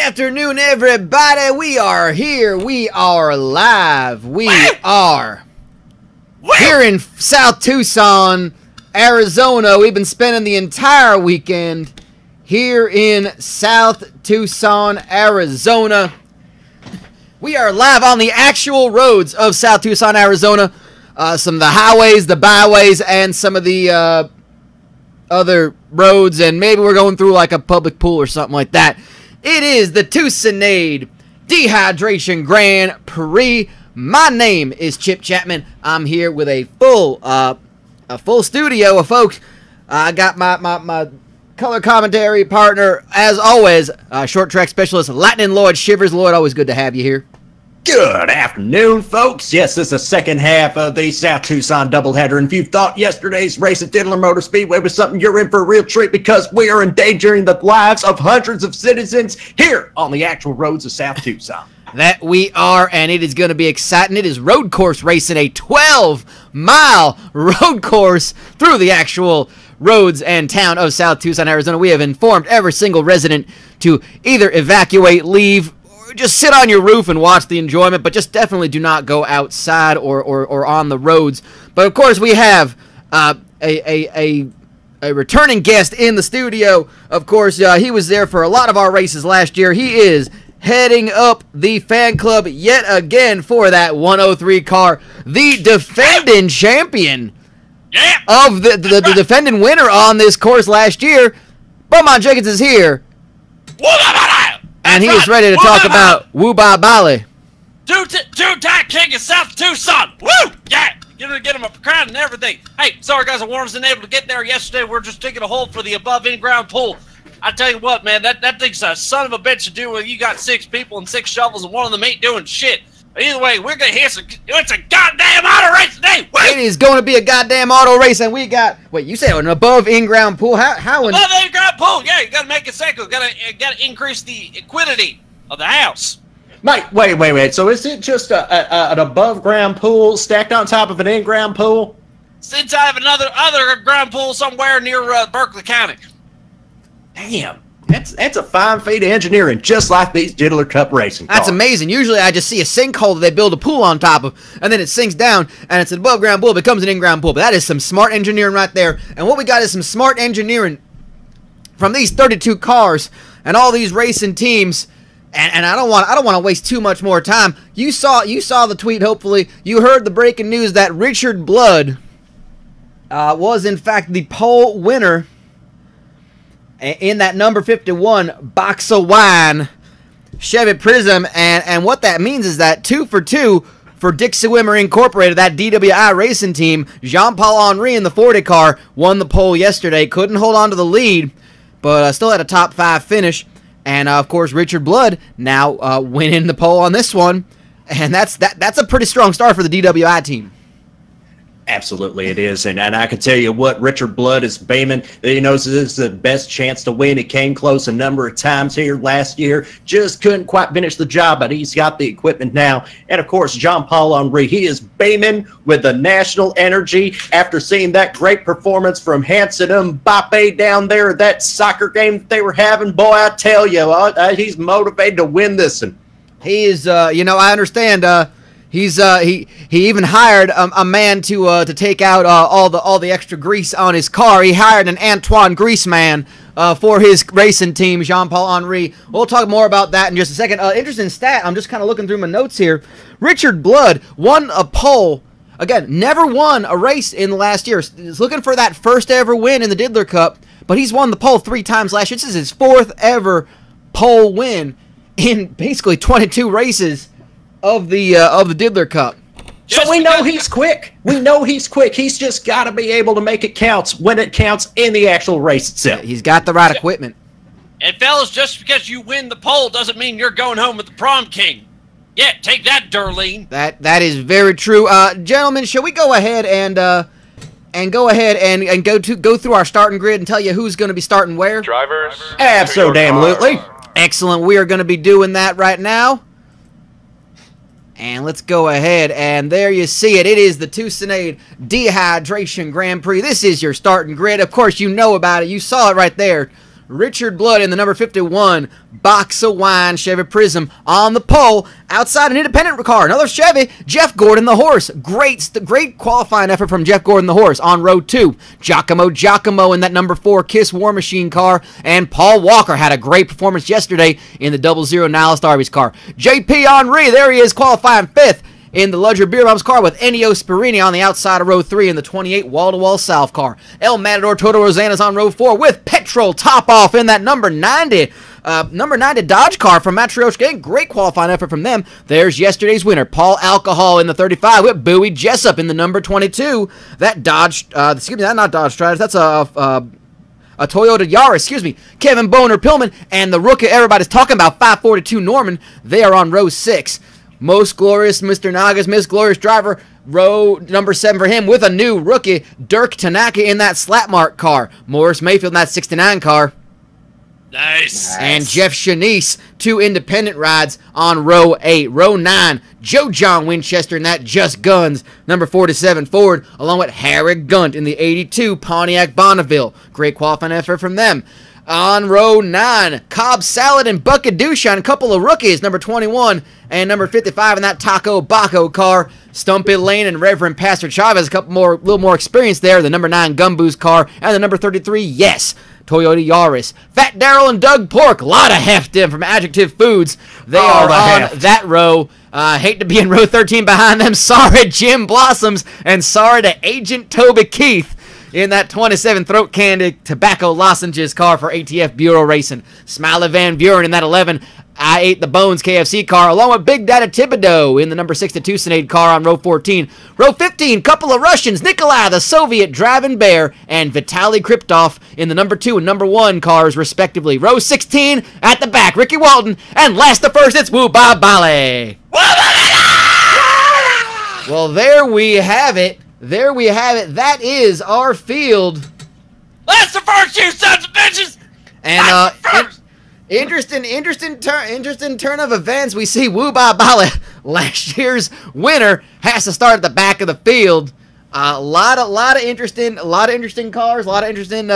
afternoon, everybody. We are here. We are live. We are here in South Tucson, Arizona. We've been spending the entire weekend here in South Tucson, Arizona. We are live on the actual roads of South Tucson, Arizona. Some of the highways, the byways, and some of the other roads, and maybe we're going through like a public pool or something like that. It is the Tucsonade Dehydration Grand Prix. My name is Chip Chapman. I'm here with a full studio of folks. I got my color commentary partner, as always, short track specialist, Lightning Lloyd Shivers. Lloyd, always good to have you here. Good afternoon, folks. Yes, this is the second half of the South Tucson doubleheader. And if you thought yesterday's race at Diddler Motor Speedway was something, you're in for a real treat, because we are endangering the lives of hundreds of citizens here on the actual roads of South Tucson. That we are, and it is going to be exciting. It is road course racing, a 12-mile road course through the actual roads and town of South Tucson, Arizona. We have informed every single resident to either evacuate, leave, just sit on your roof and watch the enjoyment, but just definitely do not go outside or on the roads. But of course, we have a returning guest in the studio. Of course, he was there for a lot of our races last year. He is heading up the fan club yet again for that 103 car, the defending champion of the defending winner on this course last year. Beaumont Jenkins is here. And he is ready to talk about Woo-Bah Bali. Two-time king of South Tucson. Woo! Yeah! Get him a crown and everything. Hey, sorry guys, I wasn't able to get there yesterday. We're just taking a hold for the above in-ground pool. I tell you what, man, that thing's a son of a bitch to do when you got 6 people and 6 shovels and one of them ain't doing shit. Either way, we're going to hear it's a goddamn auto race today. Woo! It is going to be a goddamn auto race, and we got, wait, you said an above in-ground pool? How above in-ground pool, yeah, you got to make it cycle. Got to increase the liquidity of the house. Mate, wait. So is it just an above-ground pool stacked on top of an in-ground pool? Since I have other ground pool somewhere near Berkeley County. Damn. That's a fine feat of engineering, just like these Diddler Cup racing cars. That's amazing. Usually I just see a sinkhole that they build a pool on top of, and then it sinks down, and it's an above-ground pool, becomes an in-ground pool. But that is some smart engineering right there. And what we got is some smart engineering from these 32 cars and all these racing teams. And I don't want to waste too much more time. You saw the tweet, hopefully. You heard the breaking news that Richard Blood was, in fact, the pole winner in that number 51 box of wine Chevy Prism, and what that means is that 2 for 2 for Dixie Wimmer Incorporated, that DWI racing team. Jean-Paul Henry in the 40 car won the pole yesterday, couldn't hold on to the lead, but still had a top 5 finish. And of course, Richard Blood now winning the pole on this one, and that's a pretty strong start for the DWI team. Absolutely it is, and I can tell you what, Richard Blood is beaming. He knows this is the best chance to win. He came close a number of times here last year, just couldn't quite finish the job, but he's got the equipment now. And of course, Jean-Paul Henry, he is beaming with the national energy after seeing that great performance from Hanson Mbappe down there at that soccer game that they were having. Boy, I tell you, he's motivated to win this one. He is, I understand, he even hired a man to take out all the extra grease on his car. He hired an Antoine Greaseman for his racing team, Jean-Paul Henry. We'll talk more about that in just a second. Interesting stat. I'm just kind of looking through my notes here. Richard Blood won a pole. Again, never won a race in the last year. He's looking for that first ever win in the Diddler Cup, but he's won the pole 3 times last year. This is his 4th ever pole win in basically 22 races of the Diddler Cup. So we know he's quick. He's just got to be able to make it count when it counts in the actual race itself. He's got the right equipment. And fellas, just because you win the pole doesn't mean you're going home with the prom king. Yeah, take that, Darlene. That is very true. Gentlemen, shall we go ahead and go through our starting grid and tell you who's going to be starting where? Drivers. Absolutely. Excellent. We are going to be doing that right now. And let's go ahead, and there you see it. It is the Tucsonade Dehydration Grand Prix. This is your starting grid. Of course, you know about it. You saw it right there Richard Blood in the number 51 Box of Wine Chevy Prism on the pole. Outside an independent car, another Chevy, Jeff Gordon the horse. Great qualifying effort from Jeff Gordon the horse on row 2. Giacomo in that number 4 Kiss War Machine car. And Paul Walker had a great performance yesterday in the 00 Nihilist Arby's car. JP Henry, there he is, qualifying 5th in the Ludger Beer Bombs car with Ennio Spirini on the outside of row 3 in the 28 Wall-to-Wall South car. El Matador Toto Rosanna's on row 4 with Petrol top off in that number 90 Dodge car from Matryoshka. Great qualifying effort from them. There's yesterday's winner, Paul Alcohol in the 35 with Bowie Jessup in the number 22. That Dodge, that's not Dodge Stratus, that's a Toyota Yaris, Kevin Boner Pillman, and the rookie everybody's talking about, 542 Norman, they are on row 6. Most Glorious Mr. Naga's Miss Glorious driver, row number 7 for him with a new rookie, Dirk Tanaka in that Slap Mark car. Morris Mayfield in that 69 car. Nice. And Jeff Shanice, 2 independent rides on row 8. Row 9, Joe John Winchester in that Just Guns, number 47 Ford, along with Harry Gunt in the 82 Pontiac Bonneville. Great qualifying effort from them. On row 9, Cobb Salad and Bucket Dushan, a couple of rookies, number 21 and number 55 in that Taco Baco car. Stumpy Lane and Reverend Pastor Chavez, a little more experience there. The number 9 Gumboos car and the number 33, yes, Toyota Yaris. Fat Daryl and Doug Pork, a lot of heft in from Adjective Foods. They are on that row. Hate to be in row 13 behind them. Sorry, Jim Blossoms, and sorry to Agent Toby Keith in that 27 Throat Candy Tobacco Lozenges car for ATF Bureau Racing. Smiley Van Buren in that 11 I Ate the Bones KFC car, along with Big Daddy Thibodeau in the number 6 Tucsonade car on row 14. Row 15, couple of Russians, Nikolai the Soviet Driving Bear and Vitaly Kriptov in the number 2 and number 1 cars, respectively. Row 16, at the back, Ricky Walton, and last to first, it's Woo Bob Bali. Well, there we have it. That is our field. That's the first, you sons of bitches. And interesting turn of events. We see Woo Ba Bala, last year's winner, has to start at the back of the field. A lot of interesting cars, a lot of interesting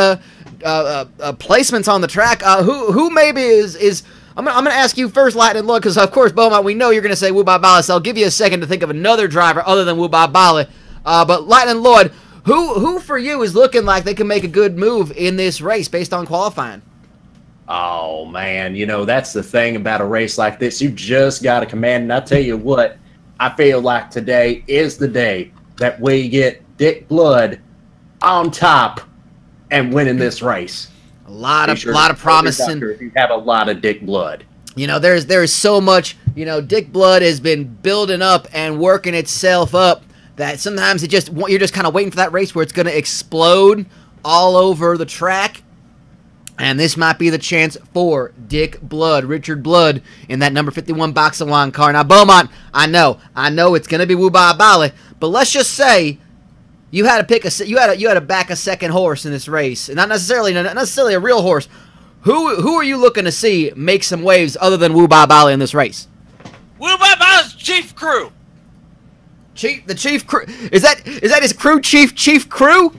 placements on the track. Who maybe is I'm gonna ask you first, Lightning Lloyd, because of course, Beaumont, we know you're gonna say Woo Ba Bala, so I'll give you a second to think of another driver other than Woo Ba Bala. But Lightning Lloyd, who for you is looking like they can make a good move in this race based on qualifying? Oh, man, that's the thing about a race like this. You just got to command. And I tell you what, I feel like today is the day that we get Dick Blood on top and winning this race. A lot of promising. You have a lot of Dick Blood. There's so much. Dick Blood has been building up and working itself up that sometimes you're just kind of waiting for that race where it's going to explode all over the track. And this might be the chance for Dick Blood, Richard Blood, in that number 51 Box of Wine car. Now, Beaumont, I know it's going to be Woo Ba Bali, but let's just say you had to back a second horse in this race, and not necessarily a real horse. Who are you looking to see make some waves other than Woo Ba Bali in this race? Woo Ba Bali's Chief Crew. The Chief Crew, is that his crew, Chief Crew?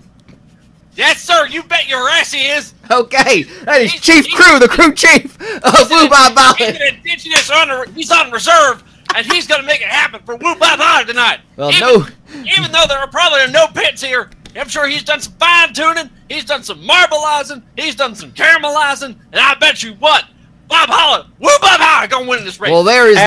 Yes, sir. You bet your ass he is. Okay, that is Chief Crew, the crew chief of Woo Ba Bali. He's an indigenous he's on reserve, and he's going to make it happen for Woo Ba Bali tonight. Well, even though there are probably no pits here, I'm sure he's done some fine tuning, he's done some marbleizing, he's done some caramelizing, and I bet you what, Bob Holland, Woo Ba Bali gonna win this race. Well, there is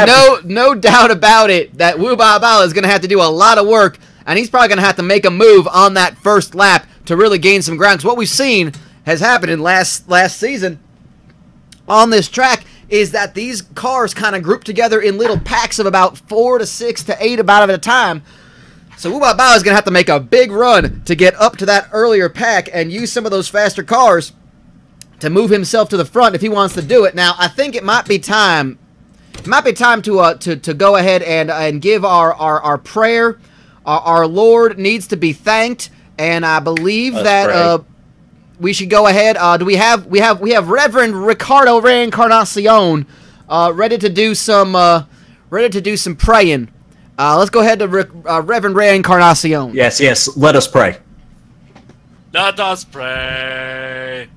no doubt about it that Woo Ba Bali is gonna have to do a lot of work, and he's probably gonna have to make a move on that first lap to really gain some ground. Because what we've seen has happened in last season on this track is that these cars kind of group together in little packs of about 4 to 6 to 8 about at a time. So Woo Ba Bali is going to have to make a big run to get up to that earlier pack and use some of those faster cars to move himself to the front if he wants to do it. Now, I think it might be time. It might be time to go ahead and give our prayer. Our Lord needs to be thanked, and I believe that we should go ahead. We have Reverend Ricardo Reencarnacion ready to do some praying. Let's go ahead to Reverend Reencarnacion. Yes. Let us pray. Let us pray.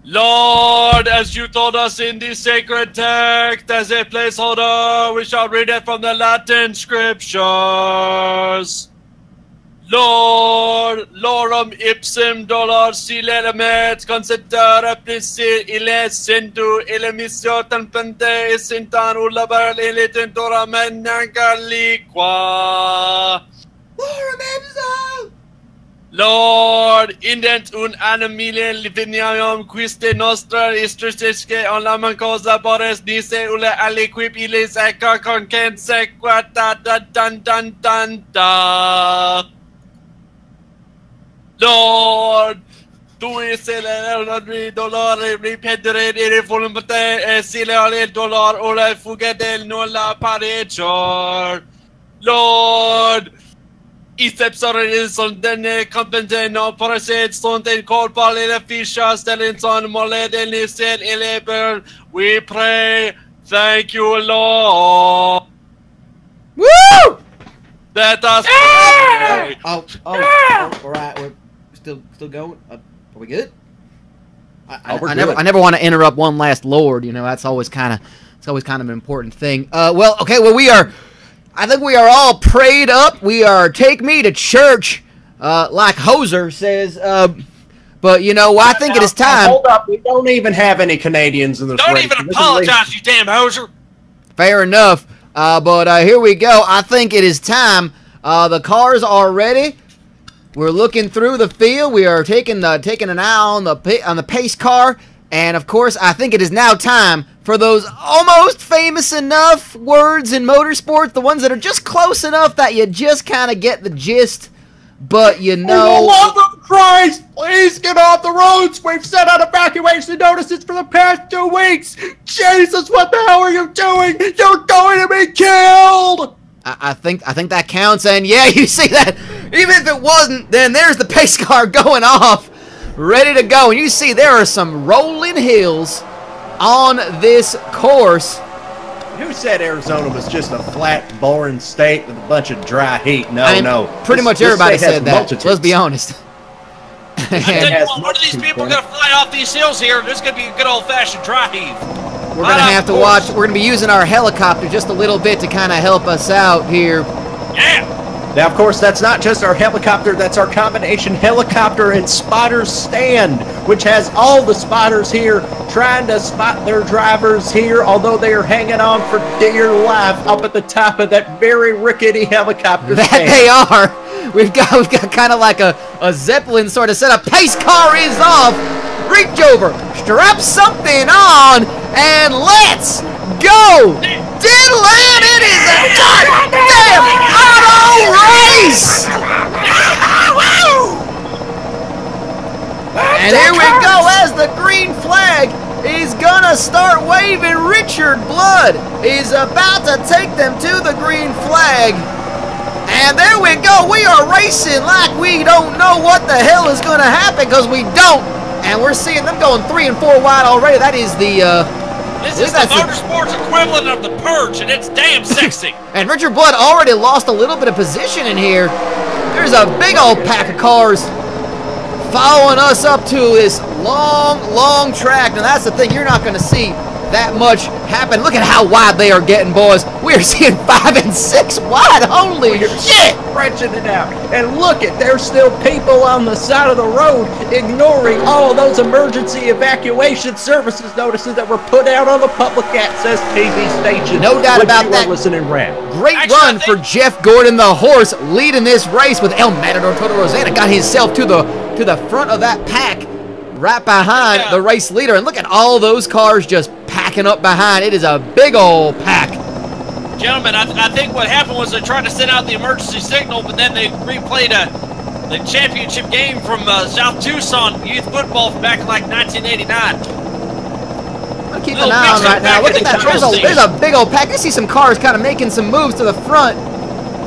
Lord Lord, as you told us in the sacred text, as a placeholder, we shall read it from the Latin scriptures. Lord, lorem ipsum dolor silere met consider plicit ile sentu ile missio tempente sintan ulabar ile tentora menangaliqua. Lorem ipsum! Lord, indent un animile livinium quiste nostra istrisque on la mancosa bores dice ule aliquip ile seca concen sequa da dan da. Lord, tui sile dolore ripendere in volumte e sile al dolor ule fuga del nulla pareggior. Lord, Icepsore son denne compente no poreset sont in colpa le fisha stelin son mole del nisel eleber. We pray, thank you, Lord. Woo! Let us pray. Oh, all right. We're still going. Are we good? I never want to interrupt one last Lord. You know, that's always kind of an important thing. Well, okay. Well, I think we are all prayed up. We are take me to church, like Hoser says. But you know, I think it is time. Hold up, we don't even have any Canadians in this Don't race. even apologize, you damn hoser. Fair enough. But here we go. I think it is time. The cars are ready. We're looking through the field. We are taking an eye on the pace car, and of course, I think it is now time for those almost famous enough words in motorsports, the ones that are just close enough that you just kind of get the gist. But you know, for the love of Christ, please get off the roads. We've sent out evacuation notices for the past 2 weeks. Jesus, what the hell are you doing? You're going to be killed. I think that counts, and yeah, you see that. Even if it wasn't, then there's the pace car going off, ready to go. And you see there are some rolling hills on this course. Who said Arizona was just a flat, boring state with a bunch of dry heat? No. Pretty much everybody said that. Let's be honest. I tell you what, one of these people are going to fly off these hills here, and there's going to be a good old-fashioned dry heave. We're going to have to watch. We're going to be using our helicopter just a little bit to kind of help us out here. Yeah. Now, of course, that's not just our helicopter. That's our combination helicopter and spotter stand, which has all the spotters here trying to spot their drivers here, although they are hanging on for dear life up at the top of that very rickety helicopter stand. That they are. We've got kind of like a Zeppelin sort of setup. Pace car is off. Reach over, strap something on, and let's go! Diddler, it is a goddamn auto race! And here we go as the green flag is gonna start waving. Richard Blood is about to take them to the green flag. And there we go. We are racing like we don't know what the hell is gonna happen, because we don't. And we're seeing them going 3 and 4 wide already. That is the This is the motorsports equivalent of the Purge, and it's damn sexy. And Richard Blood already lost a little bit of position in here. There's a big old pack of cars following us up to this long track. Now that's the thing, you're not going to see that much happen. Look at how wide they are getting, boys. We are seeing 5 and 6 wide. Holy shit! Stretching it out. And look it, there's still people on the side of the road ignoring all those emergency evacuation services notices that were put out on the public access TV station. No doubt about that. Listening round. Great run for Jeff Gordon, the horse, leading this race with El Matador Toto Rosanna. Got himself to the front of that pack, right behind the race leader. And look at all those cars just packing up behind. It is a big old pack. Gentlemen, I think what happened was they tried to send out the emergency signal, but then they replayed the championship game from South Tucson youth football from back in like 1989. I'm keep an eye on right now. Look at that. There's a big old pack. I see some cars kind of making some moves to the front.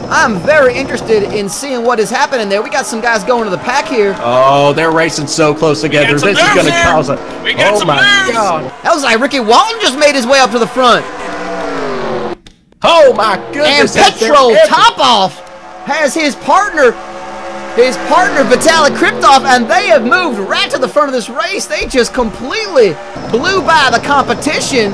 I'm very interested in seeing what is happening there. We got some guys going to the pack here. Oh, they're racing so close together. This is going to cause a... We got some moves. God. That was like Ricky Walton just made his way up to the front. Oh, my goodness. And Petrol Top Off has his partner his partner Vitaly Kriptov, and they have moved right to the front of this race. They just completely blew by the competition.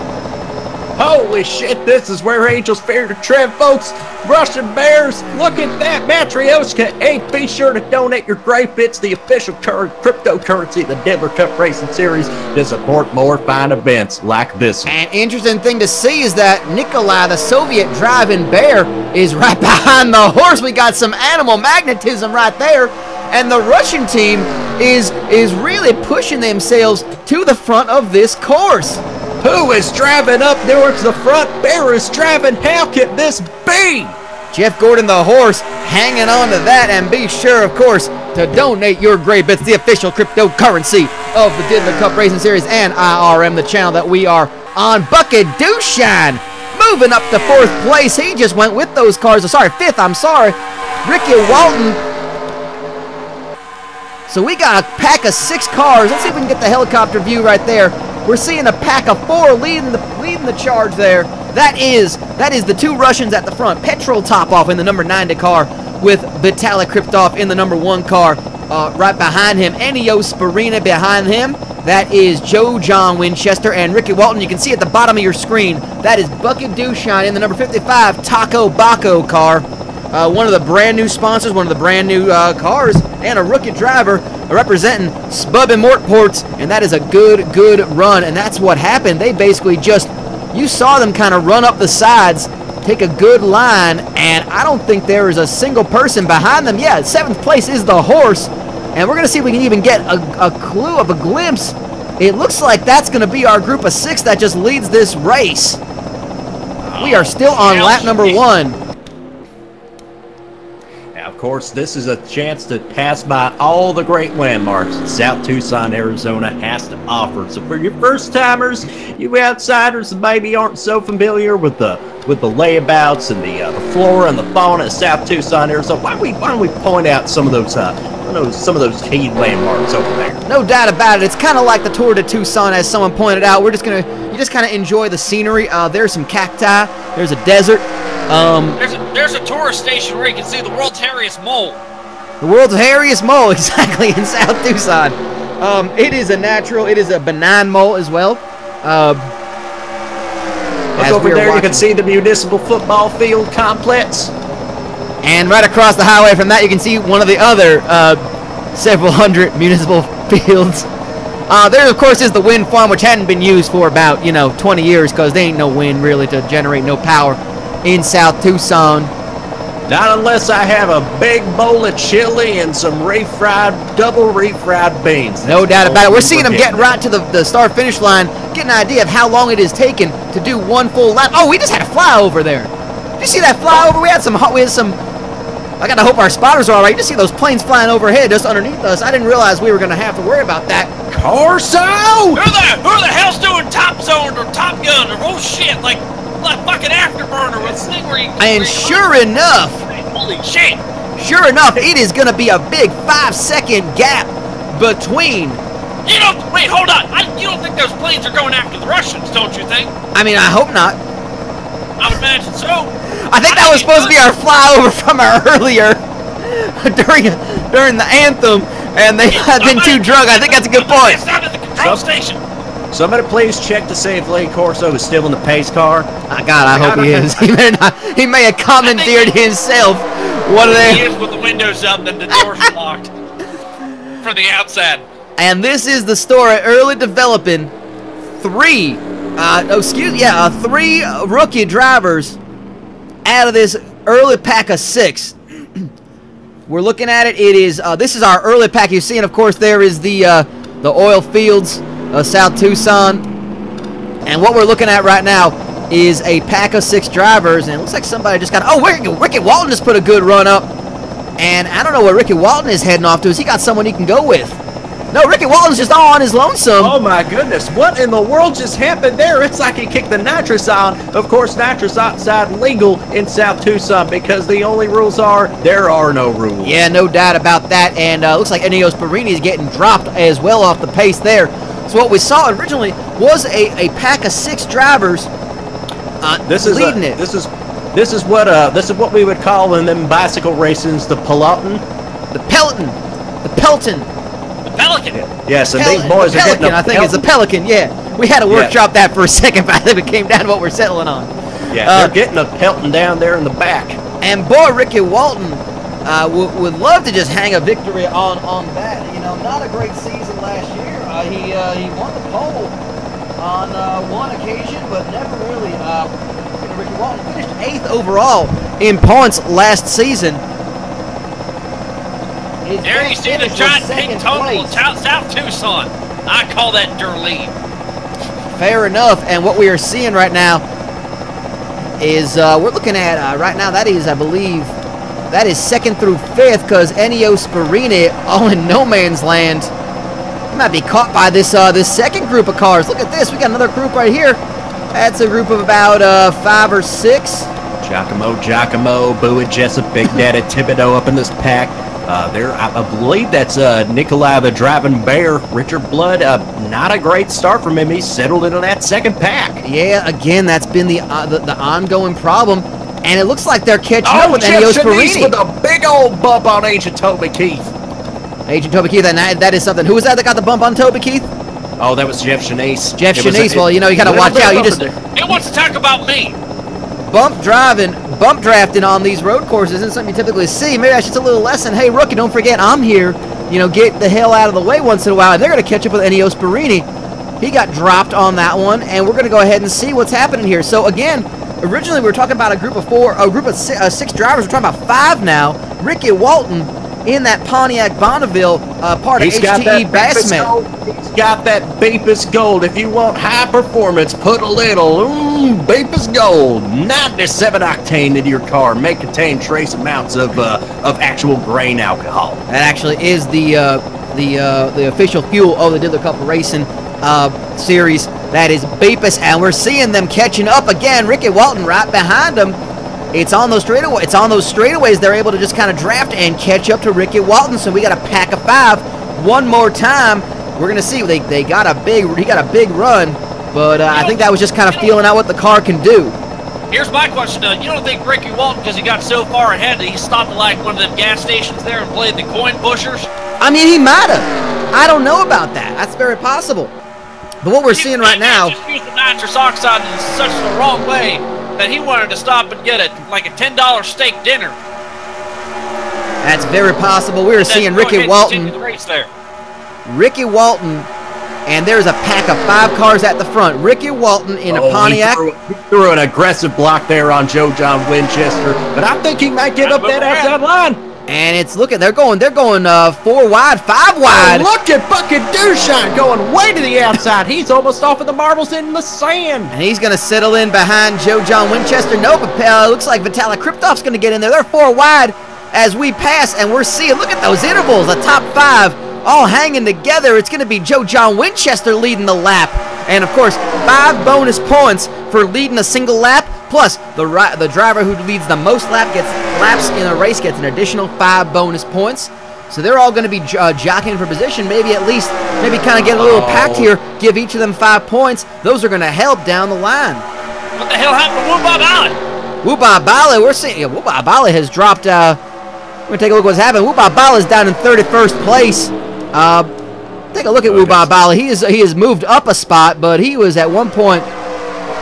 Holy shit, this is where angels fear to tread, folks. Russian Bears, look at that. Matryoshka, hey, be sure to donate your gray bits, the official cryptocurrency of the Diddler Cup Racing Series, to support more fine events like this one. An interesting thing to see is that Nikolai, the Soviet driving bear, is right behind the horse. We got some animal magnetism right there. And the Russian team is really pushing themselves to the front of this course. Who is driving up towards the front? Bear is driving. How can this be? Jeff Gordon, the horse, hanging on to that. And be sure, of course, to donate your gray bits, the official cryptocurrency of the Diddler Cup Racing Series and IRM, the channel that we are on. Bucket Dushine moving up to 4th place. He just went with those cars. Sorry, 5th, I'm sorry. Ricky Walton. So we got a pack of 6 cars. Let's see if we can get the helicopter view right there. We're seeing a pack of 4 leading the charge there. That is the 2 Russians at the front. Petrol Topov in the number 90 car with Vitaly Kriptov in the number 1 car right behind him. Ennio Sparina behind him. That is Joe John Winchester and Ricky Walton. You can see at the bottom of your screen, that is Bucket Dushine in the number 55 Taco Baco car. One of the brand new sponsors, one of the brand new cars, and a rookie driver representing Spub and Mortports, and that is a good run, and that's what happened. They basically just, you saw them kind of run up the sides, take a good line, and I don't think there is a single person behind them. Yeah, 7th place is the horse, and we're going to see if we can even get a clue of a glimpse. It looks like that's going to be our group of 6 that just leads this race. We are still on lap number 1. Of course, this is a chance to pass by all the great landmarks South Tucson, Arizona has to offer. So for your first timers, you outsiders that maybe aren't so familiar with the layabouts and the flora and the fauna of South Tucson, Arizona, why don't we point out some of those key landmarks over there? No doubt about it. It's kind of like the Tour de Tucson, as someone pointed out. You just kind of enjoy the scenery. There's some cacti. There's a desert. There's a tourist station where you can see the world's hairiest mole. The world's hairiest mole, exactly, in South Tucson. It is a benign mole as well. Look over there, you can see the municipal football field complex. And right across the highway from that, you can see one of the other several hundred municipal fields. There, of course, is the wind farm, which hadn't been used for about, 20 years, because there ain't no wind, really, to generate no power in South Tucson. Not unless I have a big bowl of chili and some double refried beans. No doubt about it. We're seeing them getting right to the start-finish line, get an idea of how long it is taken to do one full lap. Oh, we just had a flyover there. Did you see that flyover? We had some. I gotta hope our spotters are all right. You just see those planes flying overhead just underneath us. I didn't realize we were gonna have to worry about that. Corso! Who the hell's doing Top Zone or Top Gun or oh shit, like fucking Afterburner with Stingray? And sure enough, holy shit! Sure enough, it is gonna be a big 5-second gap between. Wait, hold on. You don't think those planes are going after the Russians, don't you think? I mean, I hope not. I would imagine so. I think that was supposed to be our flyover from earlier during the anthem, and they had been too drunk. I think that's a good point. It's not at the control station. Somebody please check to see if Lee Corso is still in the pace car. God, I hope he is. He may have commandeered himself. What are they? He is with the windows up and the doors locked for the outside. And this is the story early developing. 3 rookie drivers out of this early pack of 6. We're looking at it. It is this is our early pack. You're seeing, of course, there is the oil fields of South Tucson, and what we're looking at right now is a pack of 6 drivers. And it looks like somebody just got. Oh, Ricky Walton just put a good run up, and I don't know where Ricky Walton is heading off to. Has he got someone he can go with? No, Ricky Walton's just all on his lonesome. Oh my goodness, what in the world just happened there? It's like he kicked the nitrous on. Of course, nitrous oxide legal in South Tucson because the only rules are there are no rules. Yeah, no doubt about that. And looks like Ennio Sparini is getting dropped as well off the pace there. So what we saw originally was a pack of 6 drivers leading it. This is what we would call in them bicycle racings the peloton. the Peloton. The Pelican. Yes, and these boys are getting I think it's the Pelican, yeah. We had to workshop that for a second, but I think it came down to what we're settling on. Yeah, they're getting a pelting down there in the back. And boy, Ricky Walton would love to just hang a victory on that. You know, not a great season last year. He won the pole on one occasion, but never really. Ricky Walton finished 8th overall in points last season. There you see the giant pink total of South Tucson. I call that der lead. Fair enough. And what we are seeing right now is we're looking at right now. That is, I believe, that is 2nd through 5th because Ennio Sparini, all in no man's land, might be caught by this second group of cars. Look at this. We got another group right here. That's a group of about 5 or 6. Giacomo, Bowie Jessup, Big Daddy Thibodeau up in this pack. I believe that's Nikolai the Driving Bear. Richard Blood, not a great start from him. He's settled into that second pack. Yeah, again, that's been the ongoing problem. And it looks like they're catching up with Ennio Sparini. With a big old bump on Agent Toby Keith. Agent Toby Keith, that is something. Who was that got the bump on Toby Keith? Oh, that was Jeff Shanice. Jeff Shanice. Well, you know, you got to watch out. It wants to talk about me. Bump drafting on these road courses isn't something you typically see. Maybe that's just a little lesson. Hey, rookie, don't forget I'm here. You know, get the hell out of the way once in a while. And they're going to catch up with Ennio Sparini. He got dropped on that one, and we're going to go ahead and see what's happening here. So, again, originally we were talking about a group of 6 drivers. We're talking about 5 now. Ricky Walton in that Pontiac Bonneville, part of HTE Bassman. He's got that Beepus Gold. If you want high performance, put a little Beepus Gold 97 octane into your car. May contain trace amounts of actual grain alcohol. That actually is the official fuel of the Diddler Cup Racing series. That is Beepus, and we're seeing them catching up again. Ricky Walton right behind them. It's on those straightaways they're able to just kind of draft and catch up to Ricky Walton. So we got a pack of 5 one more time. We're gonna see. He got a big run, but I think that was just kind of feeling out what the car can do. Here's my question: you don't think Ricky Walton, because he got so far ahead, that he stopped at like one of them gas stations there and played the coin pushers? I mean, he might have. I don't know about that. That's very possible. But what we're seeing right now, just used the nitrous oxide in such the wrong way that he wanted to stop and get a $10 steak dinner. That's very possible. We were seeing Ricky Walton. Ricky Walton, and there's a pack of 5 cars at the front. Ricky Walton in a Pontiac. He threw an aggressive block there on Joe John Winchester, but I think he might get up that outside line. And it's looking, they're going 4 wide, 5 wide. Oh, look at fucking Dushan going way to the outside. He's almost off of the marbles in the sand. And he's going to settle in behind Joe John Winchester. Nope, looks like Vitaly Kriptov's going to get in there. They're 4 wide as we pass, and we're seeing, look at those intervals, the top 5 all hanging together. It's going to be Joe John Winchester leading the lap. And, of course, 5 bonus points for leading a single lap. Plus, the driver who leads the most laps in a race gets an additional 5 bonus points. So they're all going to be jockeying for position. Maybe kind of get a little packed here. Give each of them 5 points. Those are going to help down the line. What the hell happened to Wuba Bale? Wuba Bale, we're seeing Wuba Bale has dropped. We're going to take a look at what's happening. Wuba Bale is down in 31st place. Take a look at Wuba Bale. He has moved up a spot, but he was at one point.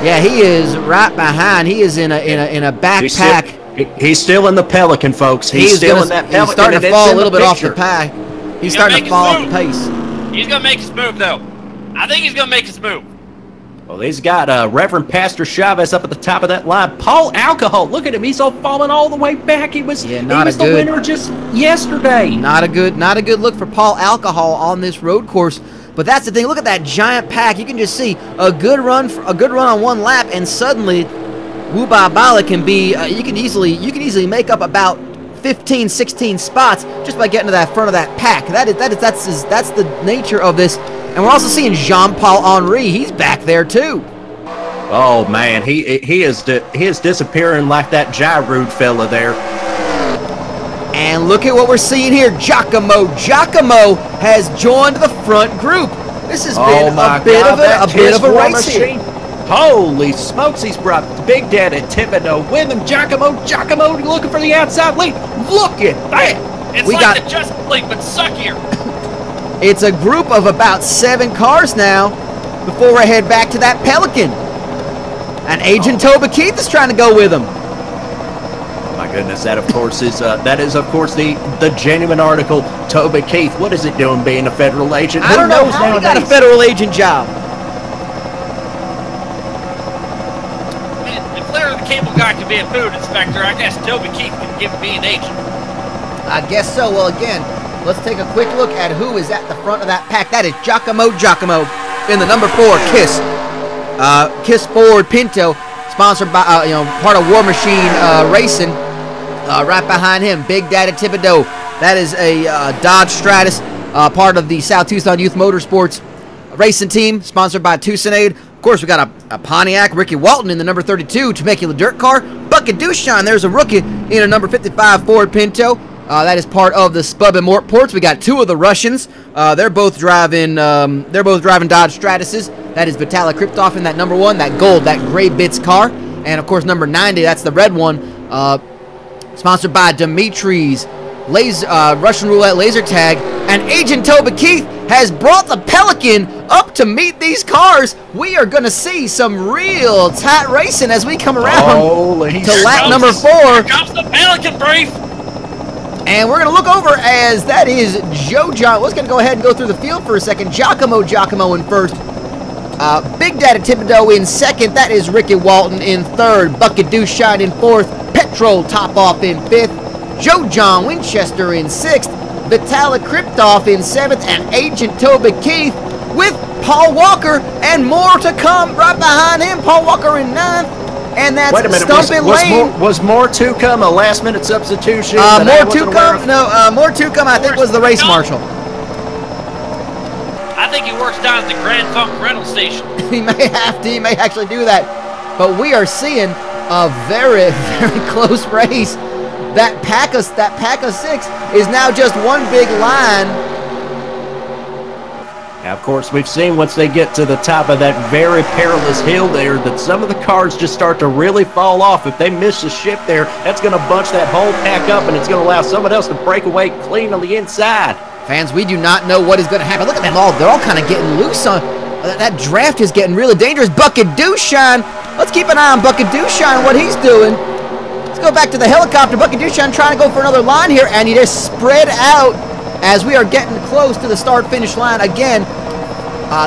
Yeah, he is right behind. He is in a backpack. He's still in the Pelican, folks. He's still in that Pelican. He's starting to fall a little bit off the pack. He's starting to fall off the pace. He's going to make his move, though. I think he's going to make his move. Well, he's got Reverend Pastor Chavez up at the top of that line. Paul Alcohol, look at him. He's all falling all the way back. He was the winner just yesterday. Not a good look for Paul Alcohol on this road course. But that's the thing. Look at that giant pack. You can just see a good run on one lap, and suddenly Wuba Bale can be. You can easily make up about 15, 16 spots just by getting to that front of that pack. That's the nature of this. And we're also seeing Jean-Paul Henry. He's back there too. Oh man, he is disappearing like that Giroud fella there. And look at what we're seeing here. Giacomo has joined the front group. This has been a bit of a race here. Holy smokes, he's brought Big Daddy Thibodeau with him. Giacomo looking for the outside lead. Look at that. It's We like got- the Justice League, but suckier. It's a group of about 7 cars now before I head back to that Pelican. And Agent Toby Keith is trying to go with him. My goodness, that of course is the genuine article. Toby Keith, what is it doing being a federal agent? I don't know Who knows how he got a nowadays? federal agent job. Man, if Larry the Cable Guy could be a food inspector, I guess Toby Keith could give me an agent. I guess so. Well, again, let's take a quick look at who is at the front of that pack. That is Giacomo in the number 4 Kiss Ford Pinto, sponsored by part of War Machine Racing. Right behind him, Big Daddy Thibodeau. That is a Dodge Stratus, part of the South Tucson Youth Motorsports racing team, sponsored by Tucsonade. Of course, we got a Pontiac, Ricky Walton in the number 32 Temecula Dirt Car. Bucket Duchan, there's a rookie in a number 55 Ford Pinto. That is part of the Spub and Mort Ports. We got 2 of the Russians. They're both driving Dodge Stratuses. That is Vitaly Kriptov in that number 1, that gold, that gray bits car. And of course, number 90, that's the red one. Sponsored by Dimitri's Russian Roulette Laser Tag. And Agent Toby Keith has brought the Pelican up to meet these cars. We are going to see some real tight racing as we come around to lap number 4. Here comes the Pelican brief. And we're going to look over as that is Joe John. Let's going to go ahead and go through the field for a second. Giacomo in first. Big Daddy Thibodeau in second. That is Ricky Walton in third. Bucket Duchan in fourth. Petrol Top Off in fifth. Joe John Winchester in sixth. Vitaly Kriptov in seventh. And Agent Toby Keith with Paul Walker and more to come right behind him. Paul Walker in ninth. And that's Wait a minute, Stumpin' Lane. was more to come a last-minute substitution? More to come? No, more to come, I think, was the race marshal. I think he works down at the Grand Funk rental station. He may actually do that. But we are seeing a very, very close race. That pack of 6 is now just one big line. Now, of course, we've seen once they get to the top of that very perilous hill there that some of the cars just start to really fall off. If they miss the ship there, that's going to bunch that whole pack up, and it's going to allow someone else to break away clean on the inside. Fans, we do not know what is going to happen. Look at them all. They're all kind of getting loose on. That draft is getting really dangerous. Bucket Duchan. Let's keep an eye on Bucket Duchan and what he's doing. Let's go back to the helicopter. Bucket Duchan trying to go for another line here, and he just spread out as we are getting close to the start-finish line. Again,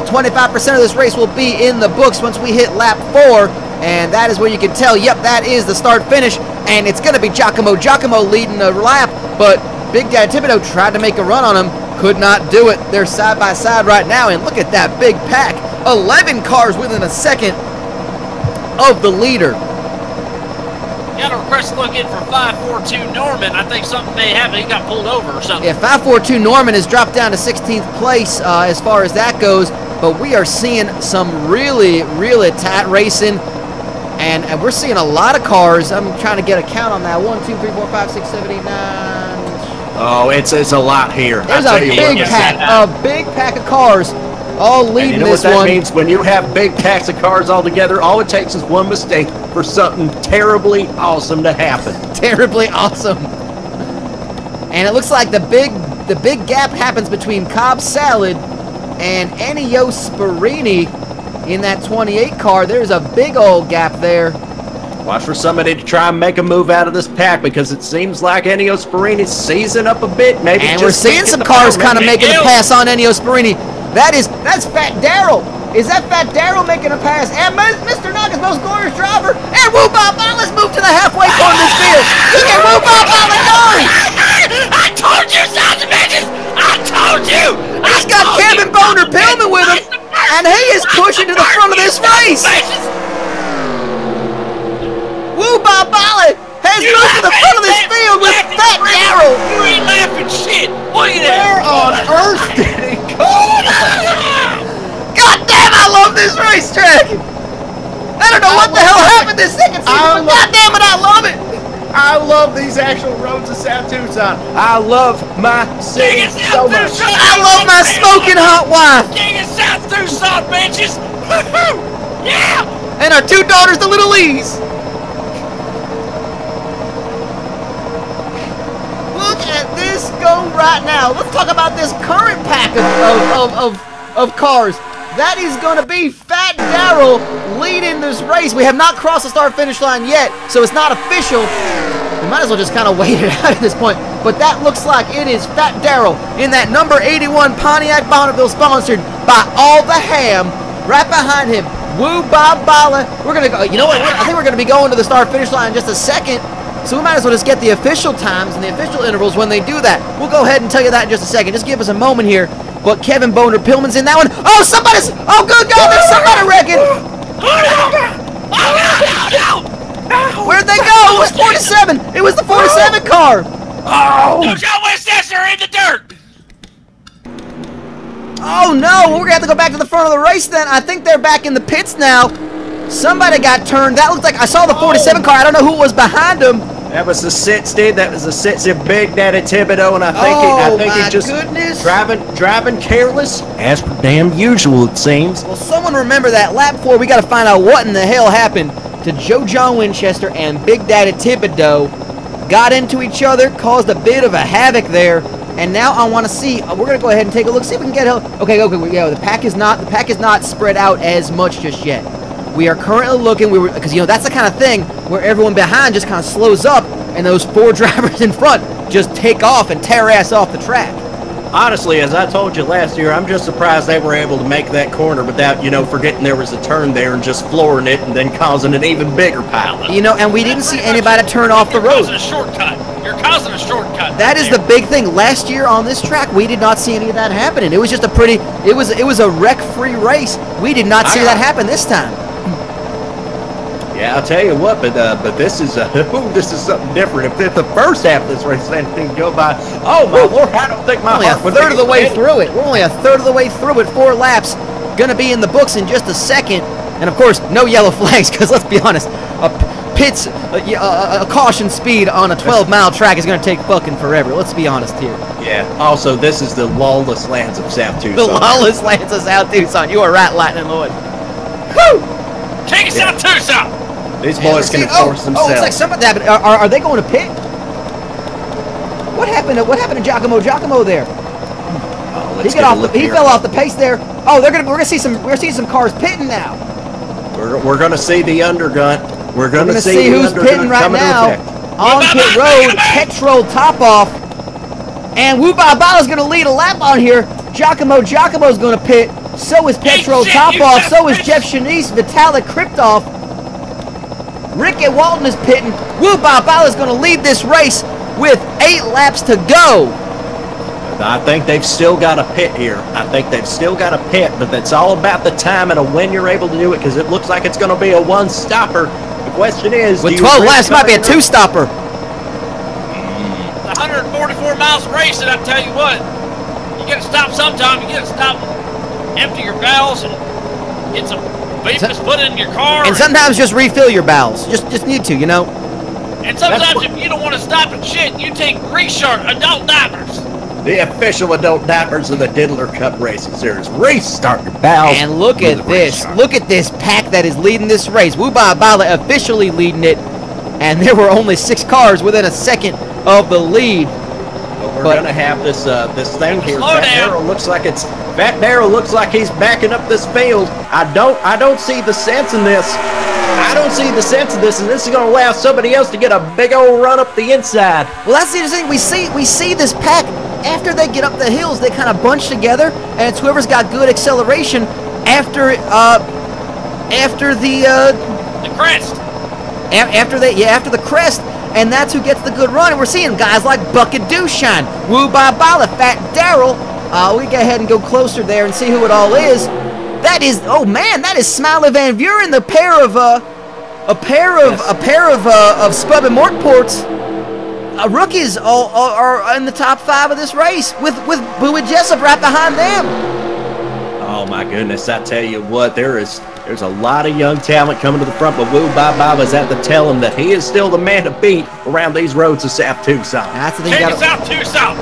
25% of this race will be in the books once we hit lap 4, and that is where you can tell, yep, that is the start-finish, and it's going to be Giacomo leading the lap, but Big Daddy Thibodeau tried to make a run on him, could not do it. They're side by side right now, and look at that big pack. 11 cars within a second of the leader. Got a request to look in for 542 Norman. I think something may happen. He got pulled over or something. Yeah, 542 Norman has dropped down to 16th place as far as that goes, but we are seeing some really, really tight racing, and we're seeing a lot of cars. I'm trying to get a count on that. 1, 2, 3, 4, 5, 6, 7, 8, 9. Oh, it's a lot here. There's a big pack of cars all leading you know this what that one. means? When you have big packs of cars all together, all it takes is one mistake for something terribly awesome to happen. Terribly awesome. And it looks like the big gap happens between Cobb Salad and Ennio Sparini in that 28 car. There's a big old gap there. Watch for somebody to try and make a move out of this pack, because it seems like Ennio Sparini's seizing up a bit. Maybe And just we're seeing some cars kind of making a pass on Ennio Sparini. That's Fat Darrell. Is that Fat Darrell making a pass? And Mr. Naga's most glorious driver. And Woo Bob let's move to the halfway point of this field. Look at Woo Bob going. I told you, sons of bitches! I told you! He's got Kevin Boner Pillman with him, and he is pushing to the front of this race. Woo Bob has moved to the front of this field with Fat Darrell. You ain't laughing shit. Look at that. Where on earth did he go? God damn, I love this racetrack. I don't know what the hell happened this second season, but God damn it, I love it. I love these actual roads of South Tucson. I love my city so much. I love my smoking hot wife. King of South Tucson, bitches. Yeah. And our 2 daughters, the little Lees. Look at this go right now. Let's talk about this current pack of cars. That is going to be Fat Darrell leading this race. We have not crossed the start-finish line yet, so it's not official. We might as well just kind of wait it out at this point. But that looks like it is Fat Darrell in that number 81 Pontiac Bonneville, sponsored by All the Ham. Right behind him, Woo Bob Bala. We're going to go, you know what, I think we're going to be going to the start-finish line in just a second. So we might as well just get the official times and the official intervals when they do that. We'll go ahead and tell you that in just a second. Just give us a moment here. But Kevin Boner Pillman's in that one. Oh, somebody's... Oh, good God, there's somebody wrecking. No! Where'd they go? It was 47. It was the 47 car. Oh! John Westchester in the dirt! Oh, no. We're going to have to go back to the front of the race then. I think they're back in the pits now. Somebody got turned. That looked like... I saw the 47 car. I don't know who was behind him. That was the 60. That was the 60 Big Daddy Thibodeau, and I think he just driving careless, as per damn usual, it seems. Well, someone remember that lap 4. We got to find out what in the hell happened to Joe John Winchester and Big Daddy Thibodeau. Got into each other, caused a bit of a havoc there, and now I want to see. We're gonna go ahead and take a look, see if we can get. Okay. Yeah, the pack is not spread out as much just yet. We are currently looking, because that's the kind of thing where everyone behind just kind of slows up and those 4 drivers in front just take off and tear ass off the track. Honestly, as I told you last year, I'm just surprised they were able to make that corner without, forgetting there was a turn there and just flooring it and then causing an even bigger pileup. And we didn't see anybody turn off the road. You're causing a shortcut. That is the big thing. Last year on this track, we did not see any of that happening. It was just it was a wreck-free race. We did not see that happen this time. Yeah, I'll tell you what, but this is something different. If the first half of this race didn't go by, oh my Lord, I don't think my heart would. We're only a third of the way through it. We're only a third of the way through it. 4 laps, gonna be in the books in just a second, and of course, no yellow flags. Because let's be honest, a caution speed on a 12-mile track is gonna take fucking forever. Let's be honest here. Yeah. Also, this is the lawless lands of South Tucson. The lawless lands of South Tucson. You are right, Lightning Lloyd. Woo! Take us out Tucson. These boys can enforce themselves. Oh, it's like something happened. Are they going to pit? What happened to Giacomo? Giacomo there. Oh, he fell off the pace there. Oh, we're gonna see some cars pitting now. We're gonna see the undergun. We're gonna see who's pitting right now. On pit road, petrol top off, and Woo Ba Bala's gonna lead a lap on here. Giacomo's gonna pit. So is petrol top off. So is Jeff Shanice, Vitalik Kriptov. Ricky Walton is pitting. Woo Ba Bala's going to lead this race with 8 laps to go. I think they've still got a pit here. I think they've still got a pit, but that's all about the timing of when you're able to do it, because it looks like it's going to be a one-stopper. The question is, with 12 laps, might be a 2-stopper. It's 144 miles racing. I tell you what, you got to stop sometime. You got to stop, empty your barrels, and get some beef put in your car. And sometimes just refill your bowels. Just need to, And sometimes if you don't want to stop and shit, you take Restart adult diapers. The official adult diapers of the Diddler Cup Racing Series. Restart your bowels. And look at this. Look at this pack that is leading this race. Woo Ba Bala officially leading it. And there were only 6 cars within a second of the lead. We're gonna have this thing here. Fat Darrell looks like he's backing up this field. I don't see the sense in this. And this is gonna allow somebody else to get a big old run up the inside. Well, that's the interesting thing. We see this pack after they get up the hills. They kind of bunch together, and it's whoever's got good acceleration after the crest. After the crest. And that's who gets the good run. And we're seeing guys like Bucket Dushan, Woo Ba Bala, Fat Darrell. We go ahead and go closer there and see who it all is. That is Smiley Van Buren, the pair of Spub and Mortports. Rookies are in the top 5 of this race with Jessup right behind them. Oh my goodness! I tell you what, there's a lot of young talent coming to the front, but Woo Ba Bala's had to tell him that he is still the man to beat around these roads of South Tucson. That's the thing. South Tucson.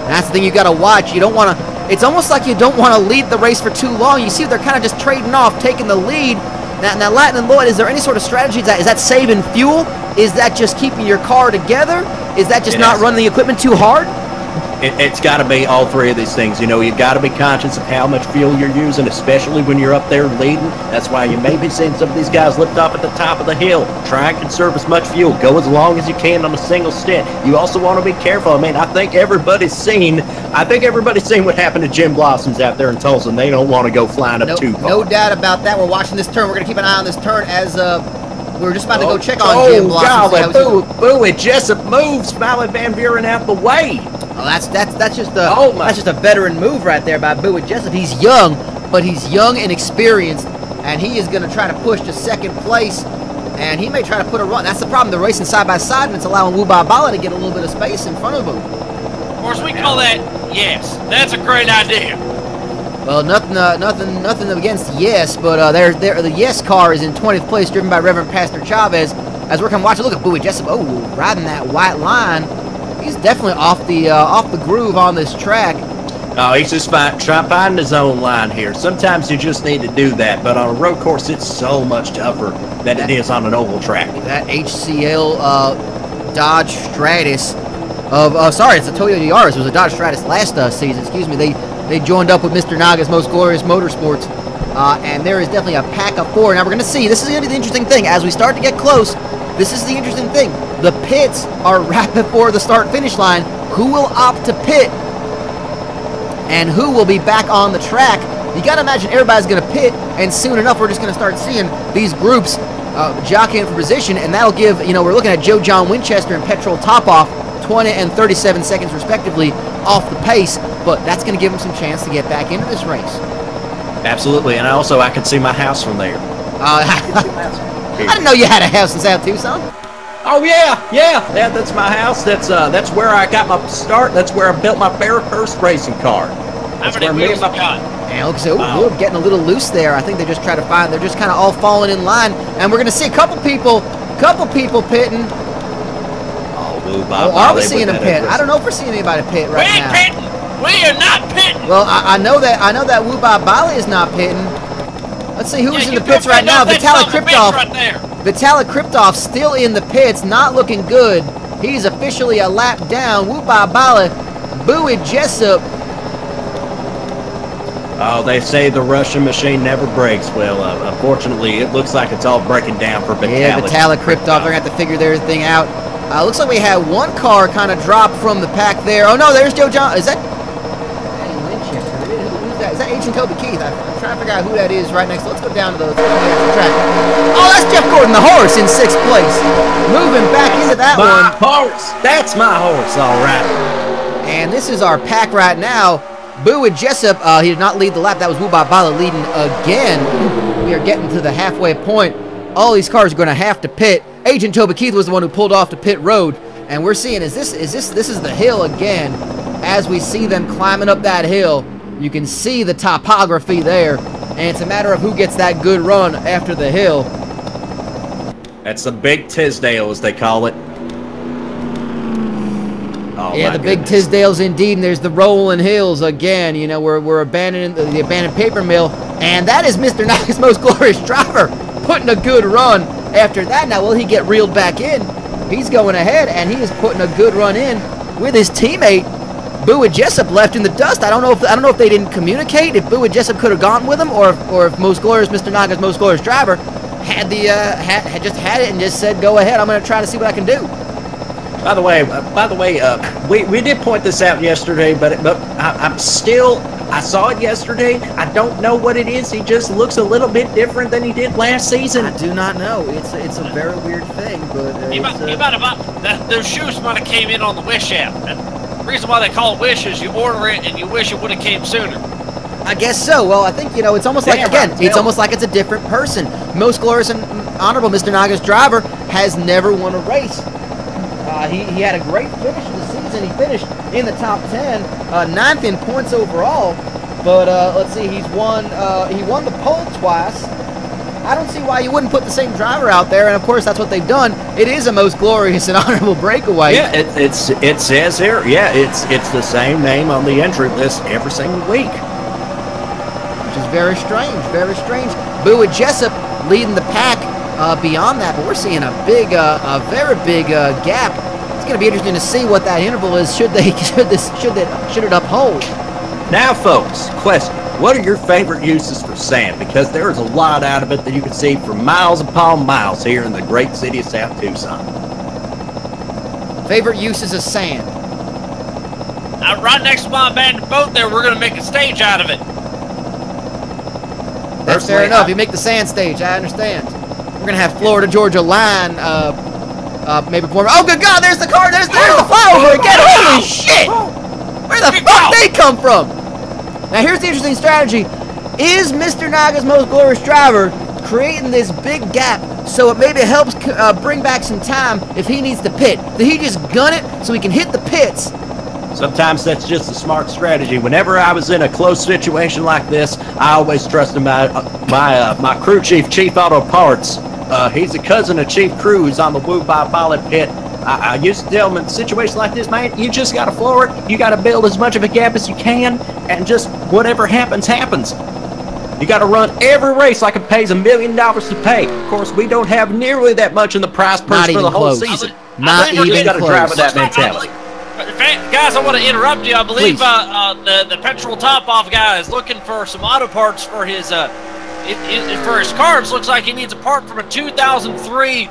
That's the thing you got to watch. You don't want to. It's almost like you don't want to lead the race for too long. You see, they're kind of just trading off, taking the lead. Now, Lightning Lloyd, is there any sort of strategy? Is that saving fuel? Is that just keeping your car together? Is that just not running the equipment too hard? It's got to be all three of these things. You know, you got to be conscious of how much fuel you're using, especially when you're up there leading. That's why you may be seeing some of these guys lift off at the top of the hill. Try and conserve as much fuel. Go as long as you can on a single stint. You also want to be careful. I mean, I think everybody's seen what happened to Jim Blossom's out there in Tulsa, and they don't want to go flying up too far. No doubt about that. We're watching this turn. We're going to keep an eye on this turn as we're just about to go check on Jim Blossom. Boo, it Jessup moves. Smiley Van Buren out the way. Oh, that's just a veteran move right there by Bowie Jessup. He's young, but he's young and experienced, and he is going to try to push to second place, and he may try to put a run. That's the problem. They're racing side by side, and it's allowing Wuba Bala to get a little bit of space in front of him. Of course, we call that yes. That's a great idea. Well, nothing against yes, but the yes car is in 20th place, driven by Reverend Pastor Chavez. As we're coming watching, look at Bowie Jessup. Oh, riding that white line. He's definitely off the groove on this track. Oh, he's just finding his own line here. Sometimes you just need to do that, but on a road course, it's so much tougher than it is on an oval track. That HCL Dodge Stratus sorry, it's a Toyota Yaris. It was a Dodge Stratus last season. Excuse me. They joined up with Mr. Naga's Most Glorious Motorsports, and there is definitely a pack of four. Now we're going to see. This is going to be the interesting thing as we start to get close. This is the interesting thing. The pits are right before the start-finish line. Who will opt to pit? And who will be back on the track? You got to imagine everybody's going to pit, and soon enough we're just going to start seeing these groups jockeying for position, and that'll give, we're looking at Joe John Winchester and Petrol Topoff, 20 and 37 seconds respectively off the pace, but that's going to give them some chance to get back into this race. Absolutely, and I can see my house from there. I didn't know you had a house in South Tucson. Oh yeah, that's my house. That's where I got my start. That's where I built my very first racing car. How many wheels you got? And looks we're getting a little loose there. I think they just try to find. They're just kind of all falling in line, and we're going to see a couple people pitting. Are we seeing them pit? I don't know if we're seeing anybody pit right now. We ain't pitting. We are not pitting. Well, I know that Wuba Bali is not pitting. Let's see who's in the pits right now. Vitalik Kriptov. Vitalik Kriptov still in the pits, not looking good. He's officially a lap down. Wuba Bali, Bowie Jessup. Oh, they say the Russian machine never breaks. Well, unfortunately, it looks like it's all breaking down for Vitalik. Yeah, Vitalik Kriptov. They're going to have to figure their thing out. Looks like we had one car kind of drop from the pack there. Oh, no, there's Joe John. Is that Winchester? Who's that? Is that Agent Toby Keith? I'm trying to figure out who that is right next. Let's go down to the track. Oh, that's Jeff Gordon, the horse, in 6th place. Moving back into that one. My horse. That's my horse, all right. And this is our pack right now. Bowie Jessup, he did not lead the lap. That was Wuba Bala leading again. We are getting to the halfway point. All these cars are going to have to pit. Agent Toby Keith was the one who pulled off to pit road, and we're seeing this is the hill again. As we see them climbing up that hill, you can see the topography there, and it's a matter of who gets that good run after the hill. That's the Big Tisdale, as they call it. Oh, yeah, the Big Tisdales indeed, and there's the rolling hills again. We're abandoning the abandoned paper mill, and that is Mr. Naga's Most Glorious Driver putting a good run. After that, now will he get reeled back in? He's going ahead, and he is putting a good run in with his teammate. Bowie Jessup left in the dust. I don't know if they didn't communicate. If Bowie Jessup could have gone with him, or if Most Glorious Mr. Naga's Most Glorious Driver had it and just said, "Go ahead. I'm going to try to see what I can do." By the way, we did point this out yesterday, but I saw it yesterday. I don't know what it is. He just looks a little bit different than he did last season. I do not know. It's a very weird thing, but those shoes might have came in on the Wish app. The reason why they call it Wish is you order it and you wish it would have came sooner. I guess so. Well, I think it's almost like it's almost like it's a different person. Most Glorious and Honorable Mr. Naga's Driver has never won a race. He had a great finish of the season. He finished in the top 10, 9th in points overall. But let's see, he won the pole twice. I don't see why you wouldn't put the same driver out there, and of course that's what they've done. It is a Most Glorious and Honorable breakaway. Yeah, it says here. Yeah, it's the same name on the entry list every single week. Which is very strange, very strange. Bowie Jessup leading the pack beyond that, but we're seeing a very big gap It's going to be interesting to see what that interval is. Should it uphold? Now, folks, question. What are your favorite uses for sand? Because there is a lot out of it that you can see for miles upon miles here in the great city of South Tucson. Favorite uses of sand? Right next to my abandoned boat there, we're going to make a stage out of it. That's fair enough. You make the sand stage. I understand. We're going to have Florida Georgia line maybe perform. Oh, good God, there's the car. There's the flyover again. Holy shit. Where the fuck did they come from? Now, here's the interesting strategy. Is Mr. Naga's most glorious driver creating this big gap so it maybe helps bring back some time if he needs to pit? Did he just gun it so he can hit the pits? Sometimes that's just a smart strategy. Whenever I was in a close situation like this, I always trusted my crew chief, Chief Auto Parts. He's a cousin of Chief Crew who's on the Woo by Pilot pit. I used to tell him in situations like this, man, you just got to floor it. You got to build as much of a gap as you can, and just whatever happens, happens. You got to run every race like it pays $1 million to pay. Of course, we don't have nearly that much in the prize purse for the whole season. Not even close. Got to drive with that mentality. Guys, I want to interrupt you. I believe Please. The petrol top-off guy is looking for some auto parts for his for his cars. Looks like he needs a part from a 2003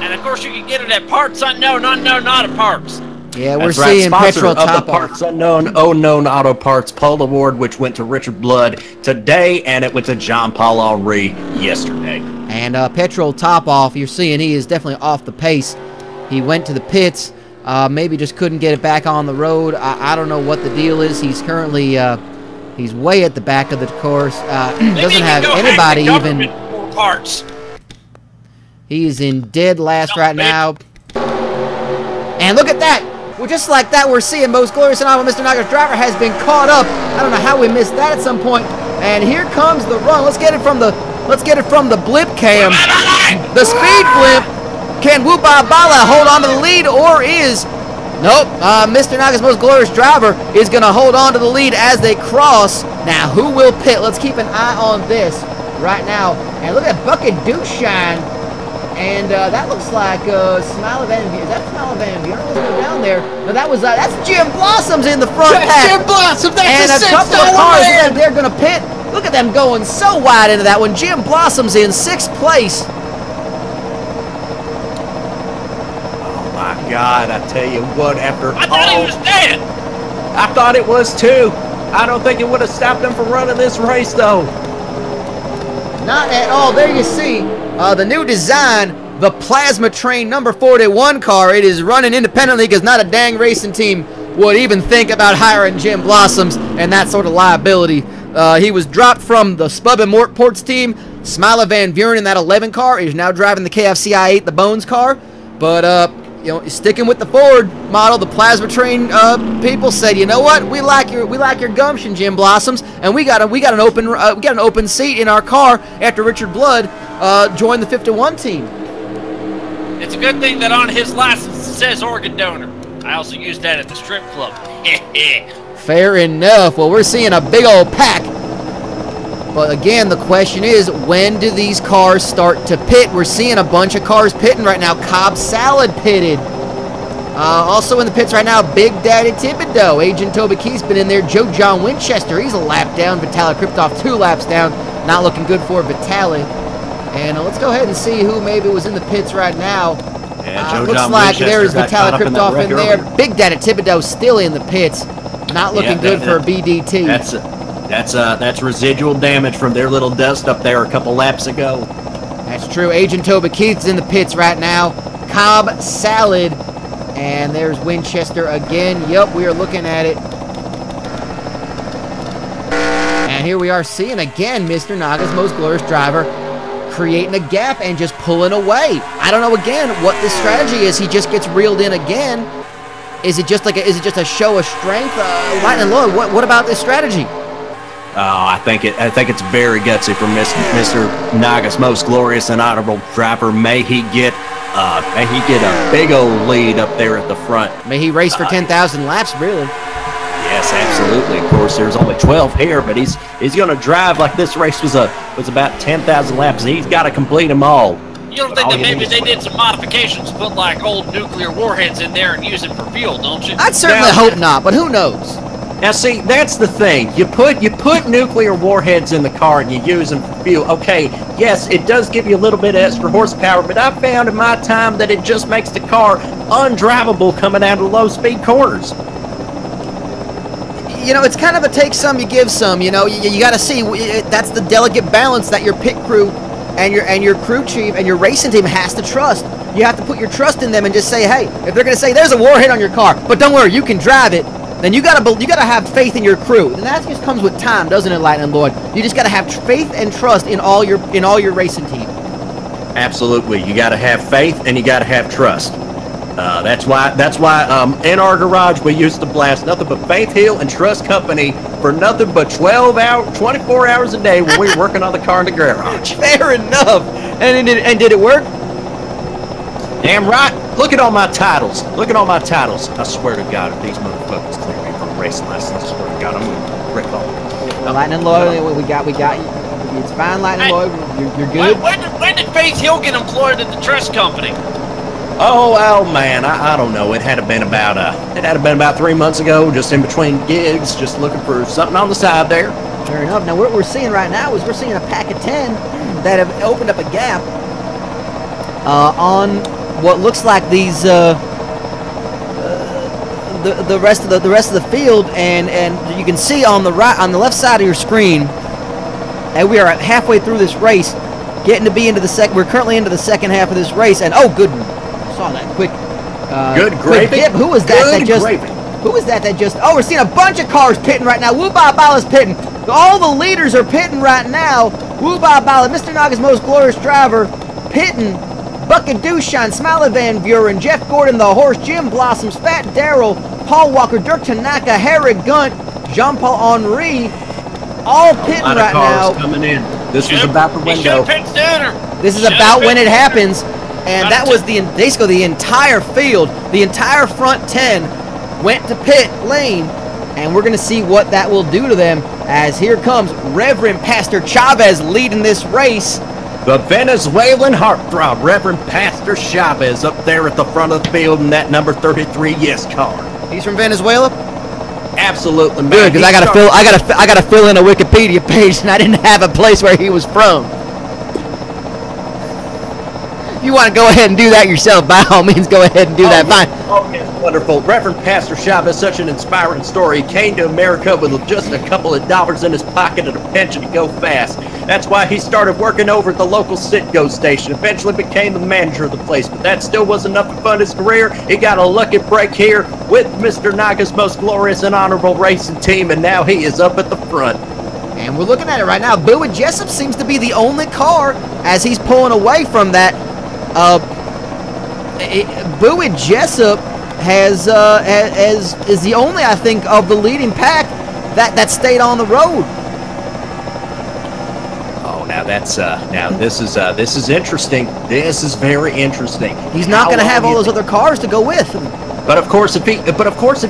and of course you can get it at Parts Unknown Auto Parts. Yeah, we're That's right. seeing Sponsor petrol of the top Parts off. Unknown Auto Parts Pole Award, which went to Richard Blood today, and it went to John Paul Henry yesterday. And petrol top off, you're seeing he is definitely off the pace. He went to the pits, maybe just couldn't get it back on the road. I don't know what the deal is. He's currently he's way at the back of the course. Doesn't have anybody even. Parts. He is in dead last right now. And look at that. Well, just like that, we're seeing Most Glorious and Honorable Mr. Naga's driver has been caught up. I don't know how we missed that at some point. And here comes the run. Let's get it from the blip cam. The speed blimp. Can Wubabala hold on to the lead, or is nope? Mr. Naga's Most Glorious driver is going to hold on to the lead as they cross. Now, who will pit? Let's keep an eye on this right now. And look at Bucket Doucheshine. And that looks like Smiley Van Buren. Is that Smiley Van Buren? Let's go down there. No, that's Jim Blossoms in the front pack. Jim Blossom, that's and a couple of cars that they're going to pit. Look at them going so wide into that one. Jim Blossoms in 6th place. Oh my God! I tell you what, after I thought he was dead. I thought it was too. I don't think it would have stopped him from running this race though. Not at all. There you see the new design, the Plasma Train number 41 car. It is running independently because not a dang racing team would even think about hiring Jim Blossoms and that sort of liability. He was dropped from the Spub and Mort Ports team. Smiley Van Buren in that 11 car is now driving the KFC I-8, the Bones car. But sticking with the Ford model, the Plasma Train people said, you know what, we like your gumption, Jim Blossoms, and we got an open seat in our car after Richard Blood joined the 51 team. It's a good thing that on his license it says organ donor. I also used that at the strip club. Fair enough. Well, we're seeing a big old pack. But again, the question is, when do these cars start to pit? We're seeing a bunch of cars pitting right now. Cobb Salad pitted. Also in the pits right now, Big Daddy Thibodeau. Agent Toby Keith's been in there. Joe John Winchester, he's a lap down. Vitaly Kriptov 2 laps down. Not looking good for Vitaly. And let's go ahead and see who maybe was in the pits right now. Yeah, Joe looks John like Winchester there's got Vitaly caught up in that Kriptov wreck in there. earlier. Big Daddy Thibodeau still in the pits. Not looking good for a BDT. That's residual damage from their little dust up there a couple laps ago. That's true. Agent Toby Keith's in the pits right now. Cobb Salad. And there's Winchester again. Yep, we are looking at it. And here we are seeing again Mr. Naga's Most Glorious driver creating a gap and just pulling away. I don't know again what the strategy is. He just gets reeled in again. Is it just a show of strength? Lightning Lord, what about this strategy? Oh, I think it's very gutsy for Mr. Naga's Most Glorious and Honorable driver. May he get a big old lead up there at the front. May he race for 10,000 laps, really. Yes, absolutely. Of course, there's only 12 here, but he's going to drive like this race was about 10,000 laps, and he's got to complete them all. You don't think that maybe they did some modifications, put like old nuclear warheads in there and use it for fuel, don't you? I'd certainly hope not, but who knows? Now, see, that's the thing. You put nuclear warheads in the car and you use them for fuel. Okay, yes, it does give you a little bit of extra horsepower, but I've found in my time that it just makes the car undrivable coming out of low-speed corners. You know, it's kind of a take some, you give some. You know, you got to see that's the delicate balance that your pit crew and your crew chief and your racing team has to trust. You have to put your trust in them and just say, hey, if they're going to say there's a warhead on your car, but don't worry, you can drive it. Then you gotta have faith in your crew, and that just comes with time, doesn't it, Lightning Lloyd? You just gotta have faith and trust in all your racing team. Absolutely, you gotta have faith and you gotta have trust. That's why in our garage we used to blast nothing but Faith Hill and Trust Company for nothing but 24 hours a day when we were working on the car in the garage. Fair enough. And did it work? Damn right. Look at all my titles. I swear to God, if these motherfuckers clear me from a racing license, I swear to God, I'm gonna rip all. Lightning Lloyd, we got you. It's fine, Lightning Lloyd. You're good. When did Faith Hill get employed at the Trust Company? Oh man, I don't know. It had been about 3 months ago, just in between gigs, just looking for something on the side there. Fair enough. Now what we're seeing right now is we're seeing a pack of 10 that have opened up a gap on what looks like these the rest of the field, and you can see on the left side of your screen that we are halfway through this race, getting to be into the second. We're currently into the second half of this race, and oh, good, saw that quick. Good gravy. Dip. Who was that? Who was that just? Oh, we're seeing a bunch of cars pitting right now. Woo Ba Bala's pitting. All the leaders are pitting right now. Woo Ba Bala, Mr. Naga's most glorious driver, pitting. Bucket Dushan, Smiley Van Buren, Jeff Gordon, The Horse, Jim Blossoms, Fat Darrell, Paul Walker, Dirk Tanaka, Harry Gunt, Jean-Paul Henry, all pitting right now. Coming in. This is about the window. This is about when it happens, and that was basically the entire field, the entire front 10 went to pit lane, and we're going to see what that will do to them as here comes Reverend Pastor Chavez leading this race. The Venezuelan heartthrob, Reverend Pastor Chavez, up there at the front of the field in that number 33 Yes car. He's from Venezuela? Absolutely, man. Good, because I gotta fill in a Wikipedia page, and I didn't have a place where he was from. If you want to go ahead and do that yourself, by all means, go ahead and do that. Fine. Oh, yes, wonderful. Reverend Pastor Chavez, such an inspiring story. He came to America with just a couple of dollars in his pocket and a pension to go fast. That's why he started working over at the local Citgo station. Eventually became the manager of the place, but that still wasn't enough to fund his career. He got a lucky break here with Mr. Naga's most glorious and honorable racing team, and now he is up at the front. And we're looking at it right now. Bowie Jessup seems to be the only car as he's pulling away from that. Bowie Jessup is the only, I think, of the leading pack that stayed on the road. Oh, now this is interesting. This is very interesting. He's not going to have all those other cars to go with. But of course, if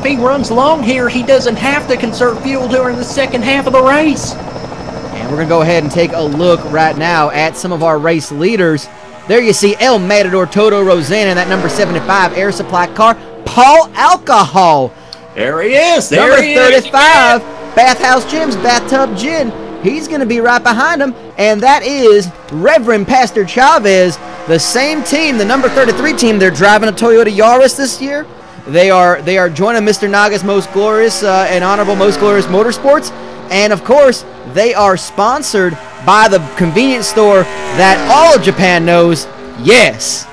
he runs long here, he doesn't have to conserve fuel during the second half of the race. And we're going to go ahead and take a look right now at some of our race leaders. There you see El Matador Toto Rosanna in that number 75 Air Supply car. Paul Alcohol. There he is. Number 35, Bathhouse Jim's Bathtub Gin. He's going to be right behind him. And that is Reverend Pastor Chavez, the same team, the number 33 team. They're driving a Toyota Yaris this year. They are joining Mr. Naga's most glorious and honorable most glorious motorsports. And of course, they are sponsored by the convenience store that all of Japan knows. Yes.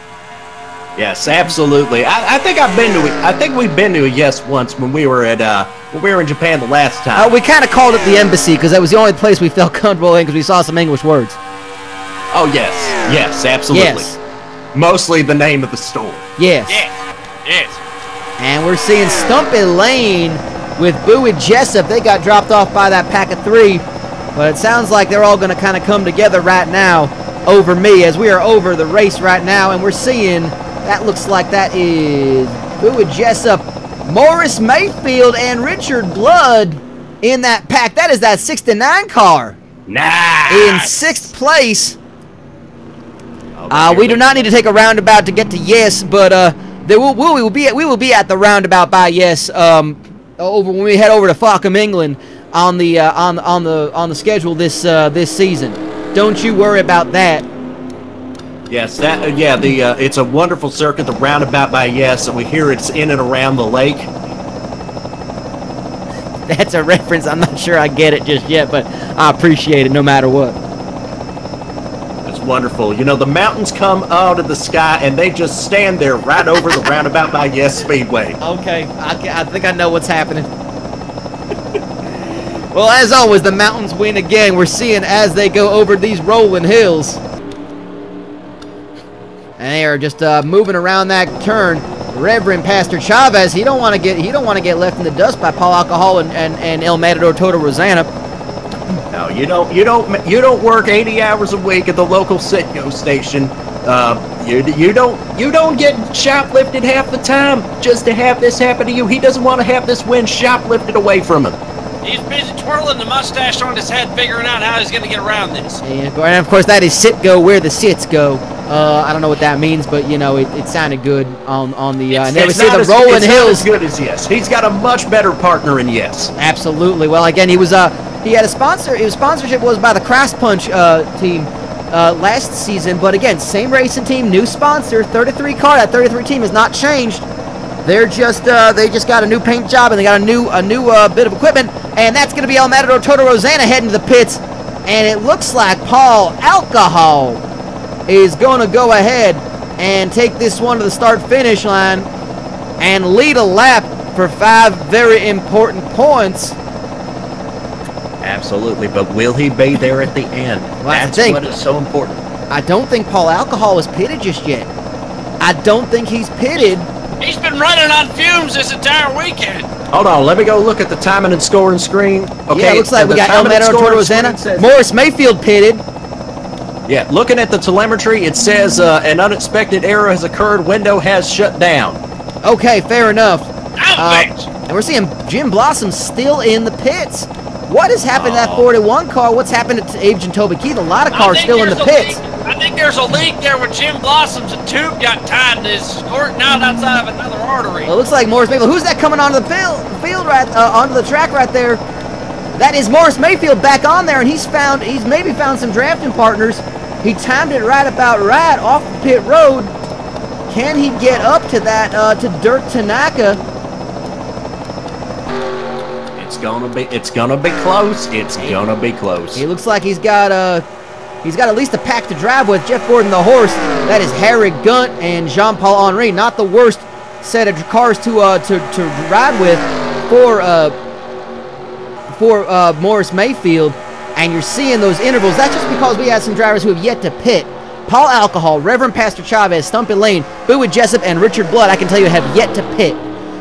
Yes, absolutely. I think we've been to a Yes once when we were in Japan the last time. We kind of called it the embassy because that was the only place we felt comfortable in because we saw some English words. Oh yes, absolutely. Yes. Mostly the name of the store. Yes. Yes. And we're seeing Stumpy Lane with Bowie Jessup. They got dropped off by that pack of 3, but it sounds like they're all going to kind of come together right now over me as we are over the race right now, and we're seeing that looks like that is Bowie Jessup, Morris Mayfield, and Richard Blood in that pack. That is that 69 car. Nice. In 6th place. Oh We do not need to take a roundabout to get to Yes, but we will be at the roundabout by Yes over when we head over to Falcom, England on the schedule this season. Don't you worry about that. Yes, it's a wonderful circuit, the roundabout by Yes, and we hear it's in and around the lake. That's a reference. I'm not sure I get it just yet, but I appreciate it no matter what. It's wonderful. You know, the mountains come out of the sky, and they just stand there right over the roundabout by Yes Speedway. Okay, I think I know what's happening. Well, as always, the mountains win again. We're seeing as they go over these rolling hills. And they are just moving around that turn. Reverend Pastor Chavez, he don't want to get left in the dust by Paul Alcohol and El Matador Toto Rosanna. No, you don't work 80 hours a week at the local Citgo station. You don't get shoplifted half the time just to have this happen to you. He doesn't want to have this win shoplifted away from him. He's busy twirling the mustache on his head, figuring out how he's going to get around this. And of course, that is Citgo where the Cits go. I don't know what that means, but you know, it sounded good on the. And then we see the rolling hills. It's not as good as Yes. He's got a much better partner in Yes. Absolutely. Well, again, he had a sponsor. His sponsorship was by the Cross Punch team last season, but again, same racing team, new sponsor, 33 car. That 33 team has not changed. They just got a new paint job and they got a new bit of equipment, and that's going to be El Matador Toto Rosanna heading to the pits, and it looks like Paul Alcohol is going to go ahead and take this one to the start-finish line and lead a lap for 5 very important points. Absolutely, but will he be there at the end? Well, that's what is so important. I don't think Paul Alcohol is pitted just yet. I don't think he's pitted. He's been running on fumes this entire weekend. Hold on, let me go look at the timing and scoring screen. Okay, yeah, it looks like we got El Matador Toto Rosanna. Morris Mayfield pitted. Yeah, looking at the telemetry, it says an unexpected error has occurred. Window has shut down. Okay, fair enough. And we're seeing Jim Blossom still in the pits. What has happened to that 41 car? What's happened to Agent Toby Keith? A lot of cars still in the pits. I think there's a leak there where Jim Blossom's tube got tied and is squirting out outside of another artery. Well, it looks like Morris Mayfield. Who's that coming onto the field right onto the track right there? That is Morris Mayfield back on there, and he's maybe found some drafting partners. He timed it right off the pit road. Can he get up to that to Dirk Tanaka? It's gonna be close. It's gonna be close. He looks like he's got at least a pack to drive with. Jeff Gordon, the horse. That is Harry Gunt and Jean-Paul Henry. Not the worst set of cars to ride with for Morris Mayfield. And you're seeing those intervals. That's just because we have some drivers who have yet to pit. Paul Alcohol, Reverend Pastor Chavez, Stumpy Lane, Bowie Jessup, and Richard Blood, I can tell you, have yet to pit.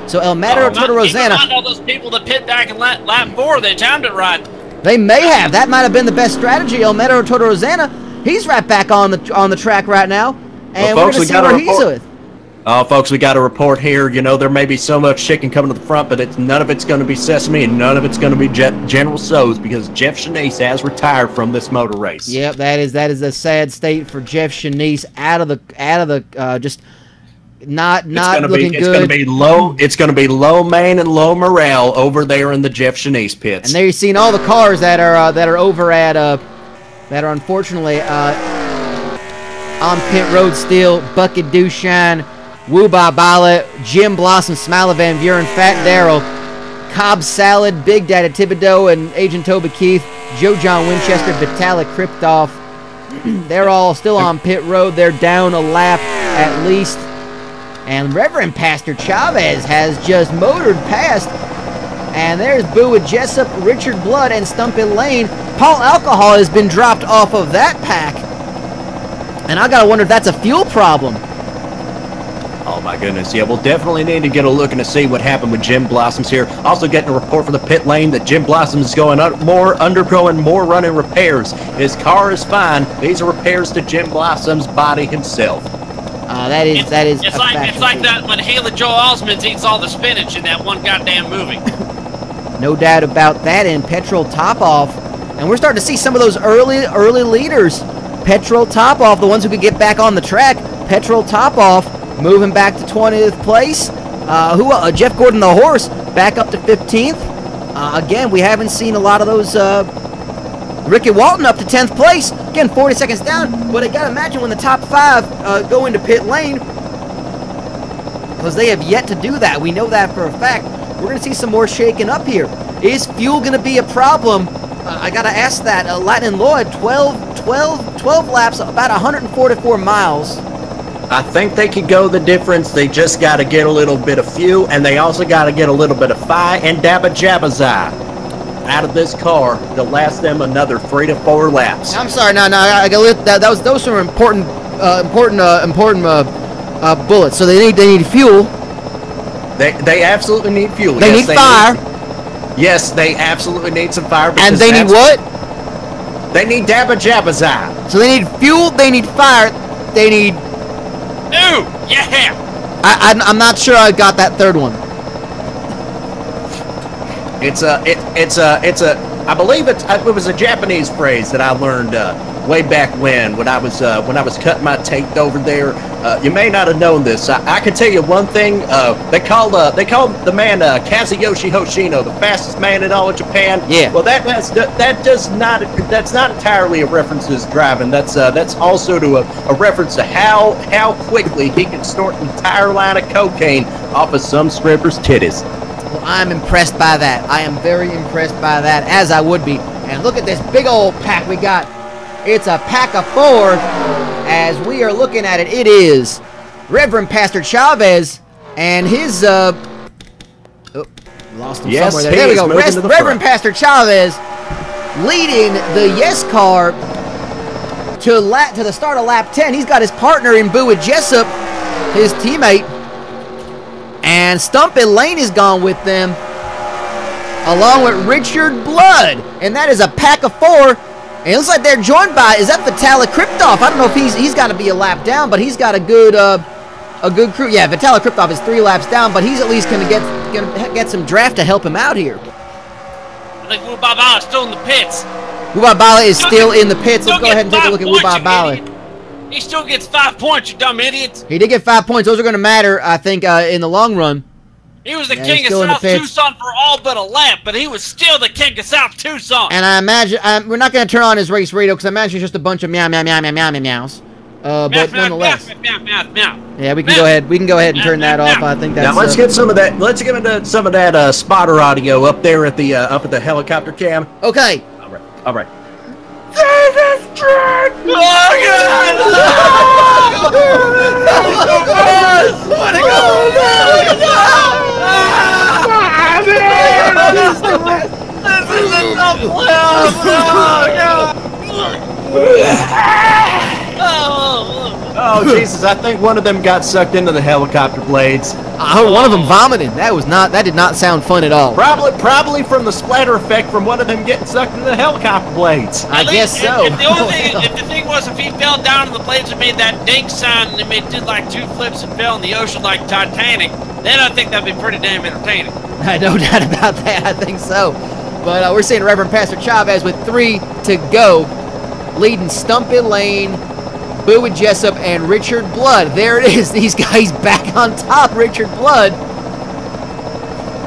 So El Matador Toto Rosanna. Keep in mind all those people that pit back in lap 4, they timed it right. They may have. That might have been the best strategy. El Matador Toto Rosanna, he's right back on the track right now, and we're going to see where he's with. Oh, folks, we got a report here. You know, there may be so much chicken coming to the front, but none of it's going to be Sesame, and none of it's going to be General So's, because Jeff Shanice has retired from this motor race. Yep, that is a sad state for Jeff Shanice out of the just not looking good. It's going to be low. It's going to be low main and low morale over there in the Jeff Shanice pits. And there you've seen all the cars that are over at that are unfortunately on pit road still. Bucket Dushine, Woo-Bah Bala, Jim Blossom, Smiley Van Buren, Fat Darrell, Cobb Salad, Big Daddy Thibodeau, and Agent Toby Keith, Joe John Winchester, Vitalik Kriptoff. They're all still on pit road. They're down a lap at least. And Reverend Pastor Chavez has just motored past. And there's Bowie Jessup, Richard Blood, and Stumpy Lane. Paul Alcohol has been dropped off of that pack. And I gotta wonder if that's a fuel problem. Oh my goodness, yeah, we'll definitely need to get a look and to see what happened with Jim Blossoms here. Also getting a report from the pit lane that Jim Blossoms is undergoing more running repairs. His car is fine. These are repairs to Jim Blossom's body himself. It's like that when Haley Joel Osmonds eats all the spinach in that one goddamn movie. No doubt about that. And Petrol top off, and we're starting to see some of those early leaders. Petrol Top Off, the ones who could get back on the track. Petrol Top Off moving back to 20th place. Jeff Gordon the horse back up to 15th. Again, we haven't seen a lot of those. Ricky Walton up to 10th place. Again, 40 seconds down. But I got to imagine when the top 5 go into pit lane, because they have yet to do that. We know that for a fact. We're going to see some more shaking up here. Is fuel going to be a problem? I got to ask that. Latin and Lloyd, 12 laps, about 144 miles. I think they could go the difference. They just got to get a little bit of fuel, and they also got to get a little bit of Phi and Dabba Jabba out of this car to last them another 3 to 4 laps. I'm sorry, no, I got those are important bullets. So they need fuel. They absolutely need fuel. They need fire. Yes, they absolutely need some fire. And they need what? They need Dabba Jabba. So they need fuel. They need fire. They need. Ooh, yeah. I'm not sure I got that third one. I believe it was a Japanese phrase that I learned way back when I was cutting my tape over there. You may not have known this. I can tell you one thing. They called the man Kazuyoshi Hoshino the fastest man in all of Japan. Yeah. Well, that's not entirely a reference to his driving. That's also to a reference to how quickly he can snort an entire line of cocaine off of some stripper's titties. Well, I'm impressed by that. I am very impressed by that, as I would be. And look at this big old pack we got. It's a pack of 4. As we are looking at it, it is Reverend Pastor Chavez and his, lost him somewhere there. There we go. Reverend Pastor Chavez leading the Yes car to the start of lap 10. He's got his partner in Boo with Jessup, his teammate. And Stumpin' Lane is gone with them, along with Richard Blood. And that is a pack of 4. And it looks like they're joined by, is that Vitaly Kriptov? I don't know if he's got to be a lap down, but he's got a good crew. Yeah, Vitaly Kriptov is 3 laps down, but he's at least gonna get some draft to help him out here. I think Wubabala is still in the pits. Wubabala is still in the pits. Let's go ahead and take a look at Wubabala. He still gets 5 points, you dumb idiots. He did get 5 points. Those are going to matter, I think, in the long run. He was the king of South Tucson for all but a lap, but he was still the king of South Tucson. And I imagine we're not going to turn on his race radio because I imagine it's just a bunch of meows. But nonetheless, meow. Yeah, we can go ahead. We can go ahead and turn that off. I think that's. Now let's get some of that. Let's get into some of that spotter audio up there at the helicopter cam. Okay. All right. Oh Jesus! I think one of them got sucked into the helicopter blades. I heard one of them vomited. That did not sound fun at all. Probably from the splatter effect from one of them getting sucked into the helicopter blades. I guess so. If the thing was, if he fell down and the blades and made that dink sound and it did like 2 flips and fell in the ocean like Titanic, then I think that'd be pretty damn entertaining. No doubt about that. I think so. But we're seeing Reverend Pastor Chavez with 3 to go, leading Stumpin' Lane, Boo with Jessup, and Richard Blood. There it is. These guys back on top. Richard Blood.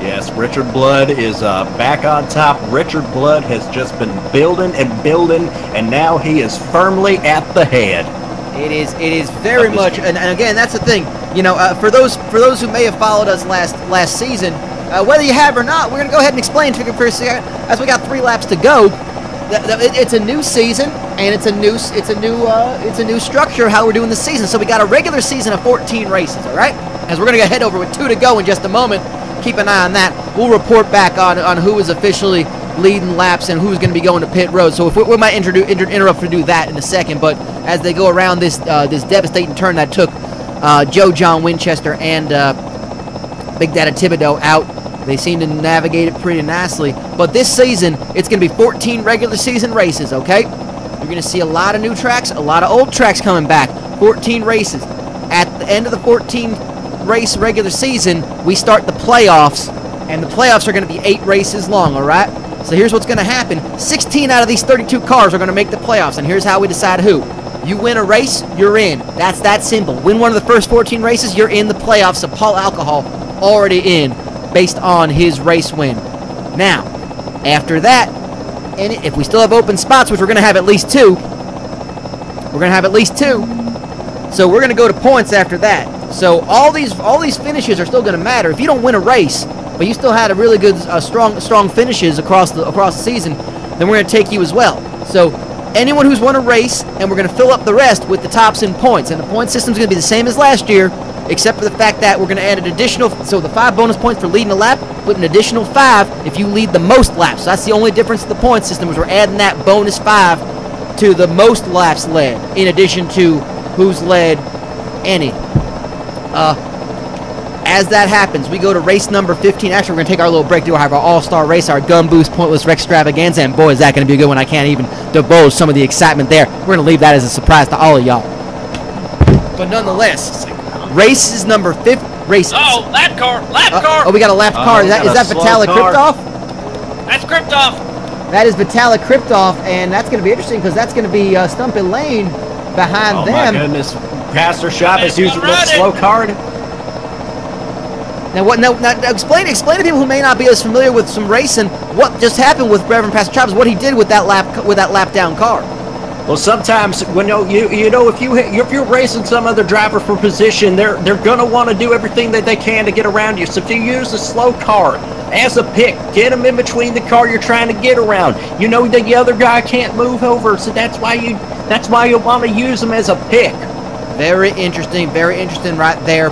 Yes, Richard Blood is back on top. Richard Blood has just been building, and now he is firmly at the head. It is very much, and again, that's the thing. You know, for those who may have followed us last season, whether you have or not, we're gonna go ahead and explain to you for a second, as we got 3 laps to go. It's a new season, and it's a new structure how we're doing the season. So we got a regular season of 14 races, all right? As we're gonna head over with 2 to go in just a moment. Keep an eye on that. We'll report back on who is officially leading laps and who's going to be going to pit road. So if we might interrupt to do that in a second. But as they go around this devastating turn that took Joe John Winchester and Big Daddy Thibodeau out, they seem to navigate it pretty nicely. But this season, it's going to be 14 regular season races, okay? You're going to see a lot of new tracks, a lot of old tracks coming back. 14 races. At the end of the 14-race regular season, we start the playoffs, and the playoffs are going to be 8 races long, all right? So here's what's going to happen. 16 out of these 32 cars are going to make the playoffs, and here's how we decide who. You win a race, you're in. That's that simple. Win one of the first 14 races, you're in the playoffs. So Paul Alcohol already in based on his race win. Now, after that, and if we still have open spots, which we're going to have at least 2, so we're going to go to points after that. So all these finishes are still going to matter. If you don't win a race, but you still had a really good, strong finishes across the season, then we're going to take you as well. So anyone who's won a race, and we're going to fill up the rest with the tops in points. And the point system is going to be the same as last year, except for the fact that we're going to add an additional, so the 5 bonus points for leading a lap, with an additional 5 if you lead the most laps. So that's the only difference in the point system, is we're adding that bonus 5 to the most laps led, in addition to who's led any. As that happens, we go to race number 15. Actually, we're going to take our little break to have our all-star race, our Gun Boost Pointless Wreck Extravaganza, and boy, is that going to be a good one. I can't even divulge some of the excitement there. We're going to leave that as a surprise to all of y'all. But nonetheless, race number 15. Oh, lap car! Oh, we got a lap car. Is that Vitalik Kryptov? That's Kryptov. That is Vitalik Kryptov, and that's going to be interesting because that's going to be Stumpy Lane behind them. Oh, my goodness. Pastor Chavez using the slow card. Now, explain to people who may not be as familiar with some racing what just happened with Reverend Pastor Chavez, what he did with that lap down car. Well, sometimes when if you're racing some other driver for position, they're gonna want to do everything that they can to get around you. So if you use a slow car as a pick, get them in between the car you're trying to get around. You know the other guy can't move over, so that's why you want to use them as a pick. Very interesting right there.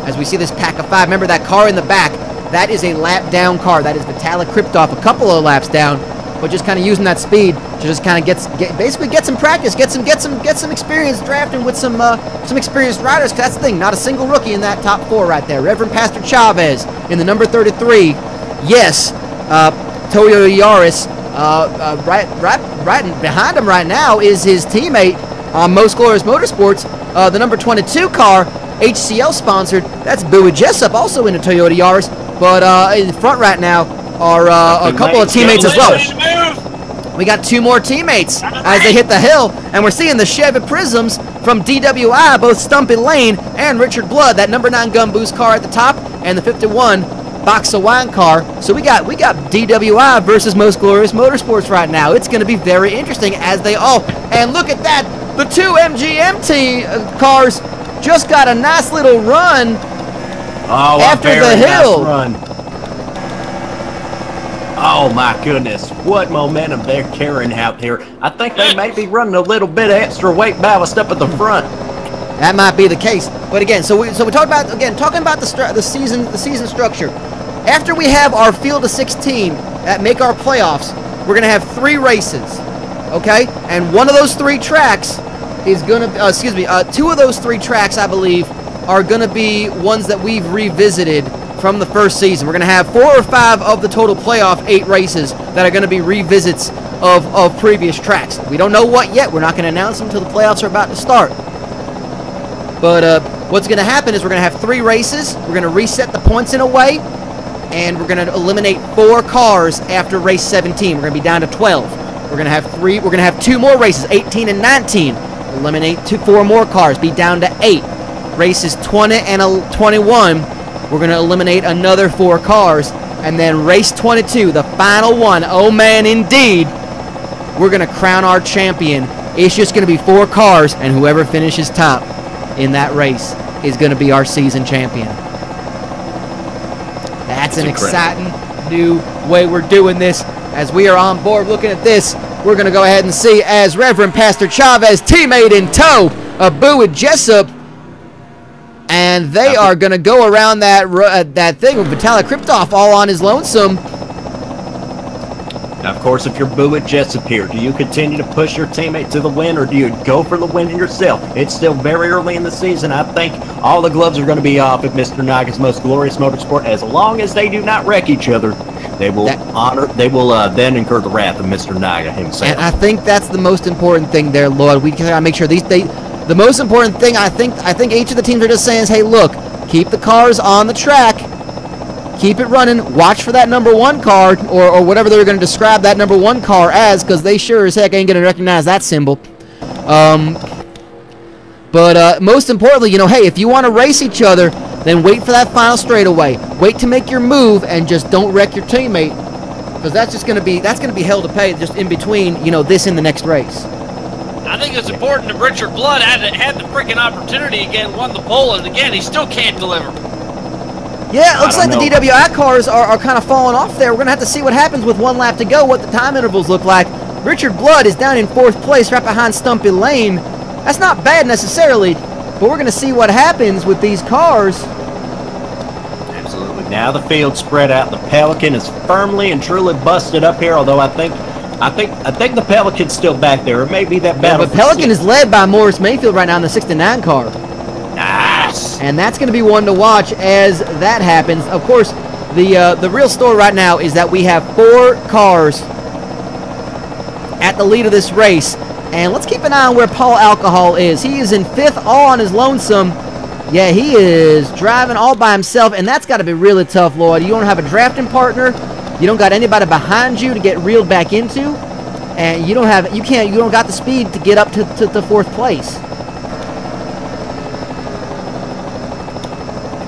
As we see this pack of 5, remember that car in the back, that is a lap down car. That is Vitalik Kryptov, a couple of laps down, but just kind of using that speed to just kind of get some practice, get some experience drafting with some experienced riders. 'Cause that's the thing, not a single rookie in that top 4 right there. Reverend Pastor Chavez in the number 33. Yes, Toyota Yaris. Right behind him right now is his teammate, Most Glorious Motorsports, the number 22 car. HCL sponsored. That's Bowie Jessup, also in a Toyota Yaris. But in front right now are a couple of teammates as well. We got 2 more teammates as they hit the hill, and we're seeing the Chevy Prisms from DWI, both Stumpy Lane and Richard Blood. That number 9 Gun Boost car at the top, and the 51 Box of Wine car. So we got DWI versus Most Glorious Motorsports right now. It's going to be very interesting as they all. And look at that, the 2 MGMT cars just got a nice little run after the hill. Nice run. Oh my goodness, what momentum they're carrying out here. I think they may be running a little bit of extra weight ballast up at the front. That might be the case. But again, so we talk about the season structure. After we have our field of 16 that make our playoffs, we're going to have 3 races. Okay? And one of those 3 tracks is going to 2 of those 3 tracks, I believe, are going to be ones that we've revisited from the first season. We're going to have 4 or 5 of the total playoff 8 races that are going to be revisits of previous tracks. We don't know what yet. We're not going to announce them until the playoffs are about to start. But what's going to happen is we're going to have 3 races. We're going to reset the points in a way, and we're going to eliminate 4 cars after race 17. We're going to be down to 12. We're going to have 3. We're going to have 2 more races, 18 and 19. Eliminate 4 more cars, be down to 8. Races 20 and 21, we're going to eliminate another 4 cars. And then race 22, the final one, oh man, indeed, we're going to crown our champion. It's just going to be 4 cars, and whoever finishes top in that race is going to be our season champion. That's an exciting new way we're doing this. As we are on board looking at this, we're going to go ahead and see as Reverend Pastor Chavez, teammate in tow of Bowie Jessup, and they are going to go around that thing with Vitalik Kryptov all on his lonesome. Now, of course, if you're Bowie Jessup here, do you continue to push your teammate to the win, or do you go for the win yourself? It's still very early in the season. I think all the gloves are going to be off at Mr. Naga's Most Glorious Motorsport. As long as they do not wreck each other, they will then incur the wrath of Mr. Naga himself. And I think that's the most important thing there, Lord. We gotta make sure the most important thing I think each of the teams are just saying is, hey, look, keep the cars on the track, keep it running, watch for that number 1 car or whatever they're going to describe that number 1 car as, because they sure as heck ain't going to recognize that symbol. But most importantly, hey, if you want to race each other, then wait for that final straightaway. Wait to make your move and just don't wreck your teammate, because that's going to be hell to pay just in between, this and the next race. I think it's important that Richard Blood had the freaking opportunity again, won the pole, and again he still can't deliver. Yeah, it looks like the DWI cars are kind of falling off there. We're going to have to see what happens with 1 lap to go, what the time intervals look like. Richard Blood is down in 4th place right behind Stumpy Lane. That's not bad necessarily, but we're going to see what happens with these cars. Absolutely. Now the field spread out. The Pelican is firmly and truly busted up here, although I think the Pelican's still back there. It may be that battle. Yeah, but Pelican is led by Morris Mayfield right now in the 69 car. Nice. And that's going to be one to watch as that happens. Of course, the real story right now is that we have 4 cars at the lead of this race. And let's keep an eye on where Paul Alcohol is. He is in 5th all on his lonesome. Yeah, he is driving all by himself, and that's got to be really tough, Lloyd. You don't have a drafting partner. You don't got anybody behind you to get reeled back into, and you don't got the speed to get up to 4th place.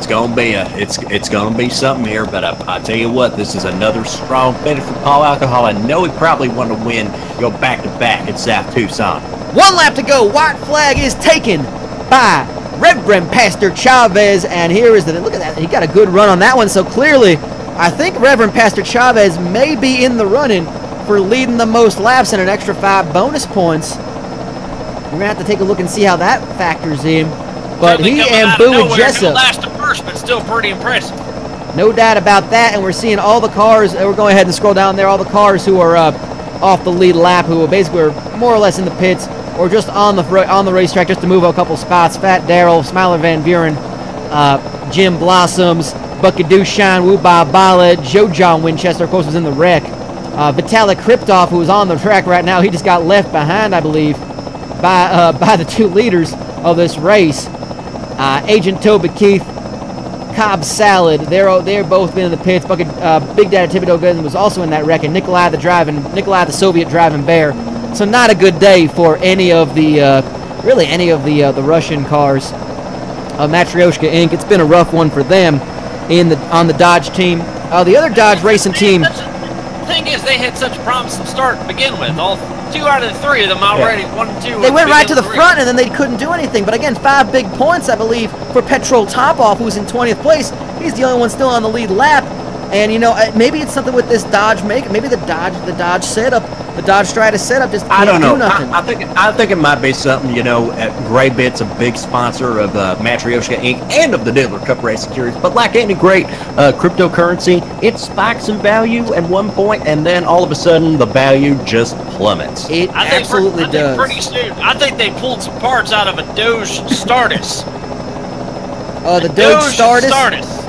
It's gonna be something here, but I tell you what, this is another strong finish for Paul Alcohol. I know he probably want to win, go back to back in South Tucson. 1 lap to go. White flag is taken by Reverend Pastor Chavez, and here is look at that. He got a good run on that one. So clearly, I think Reverend Pastor Chavez may be in the running for leading the most laps and an extra 5 bonus points. We're gonna have to take a look and see how that factors in. But he and Bowie Jessup, last to first, but still pretty impressive. No doubt about that. And we're seeing all the cars. We're going ahead and scroll down there. All the cars who are off the lead lap, who are basically more or less in the pits or just on the racetrack just to move a couple spots. Fat Darrell, Smiler Van Buren, Jim Blossoms, Buckadoo Shine, Woo Ba Bala, Joe John Winchester, of course, was in the wreck. Vitalik Kriptov, who is on the track right now, he just got left behind, I believe, by the 2 leaders of this race. Agent Toby Keith, Cobb Salad, they're both been in the pits. Big Daddy Thibodeau Gooden was also in that wreck, and Nikolai the Soviet driving bear. So not a good day for any of the Russian cars. Matryoshka Inc. It's been a rough one for them on the Dodge team. The other Dodge racing team. The thing is, they had such a promising start to begin with. All 2 out of the 3 of them already 1 and 2. They went right to the front, and then they couldn't do anything. But again, 5 big points, I believe, for Petrol Topoff, who's in 20th place. He's the only one still on the lead lap. And maybe it's something with this Dodge make. Maybe the Dodge setup, the Dodge Stratus setup, just can't do nothing. I think it might be something. Gray Bit's a big sponsor of Matryoshka Inc. and of the Diddler Cup Racing Series. But like any great cryptocurrency, it spikes in value at one point, and then all of a sudden the value just plummets. It absolutely does. Pretty soon, I think they pulled some parts out of a Doge Stardust. The Doge Stardust.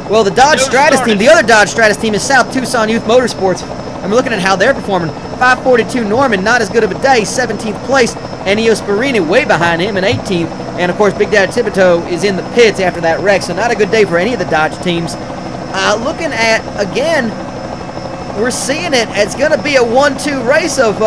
Well, the Dodge Stratus team, the other Dodge Stratus team is South Tucson Youth Motorsports. And we're looking at how they're performing. 542 Norman, not as good of a day, 17th place. And Ennio Sparini way behind him in 18th. And, of course, Big Daddy Thibodeau is in the pits after that wreck. So not a good day for any of the Dodge teams. Looking at, again, we're seeing it. It's going to be a 1-2 race of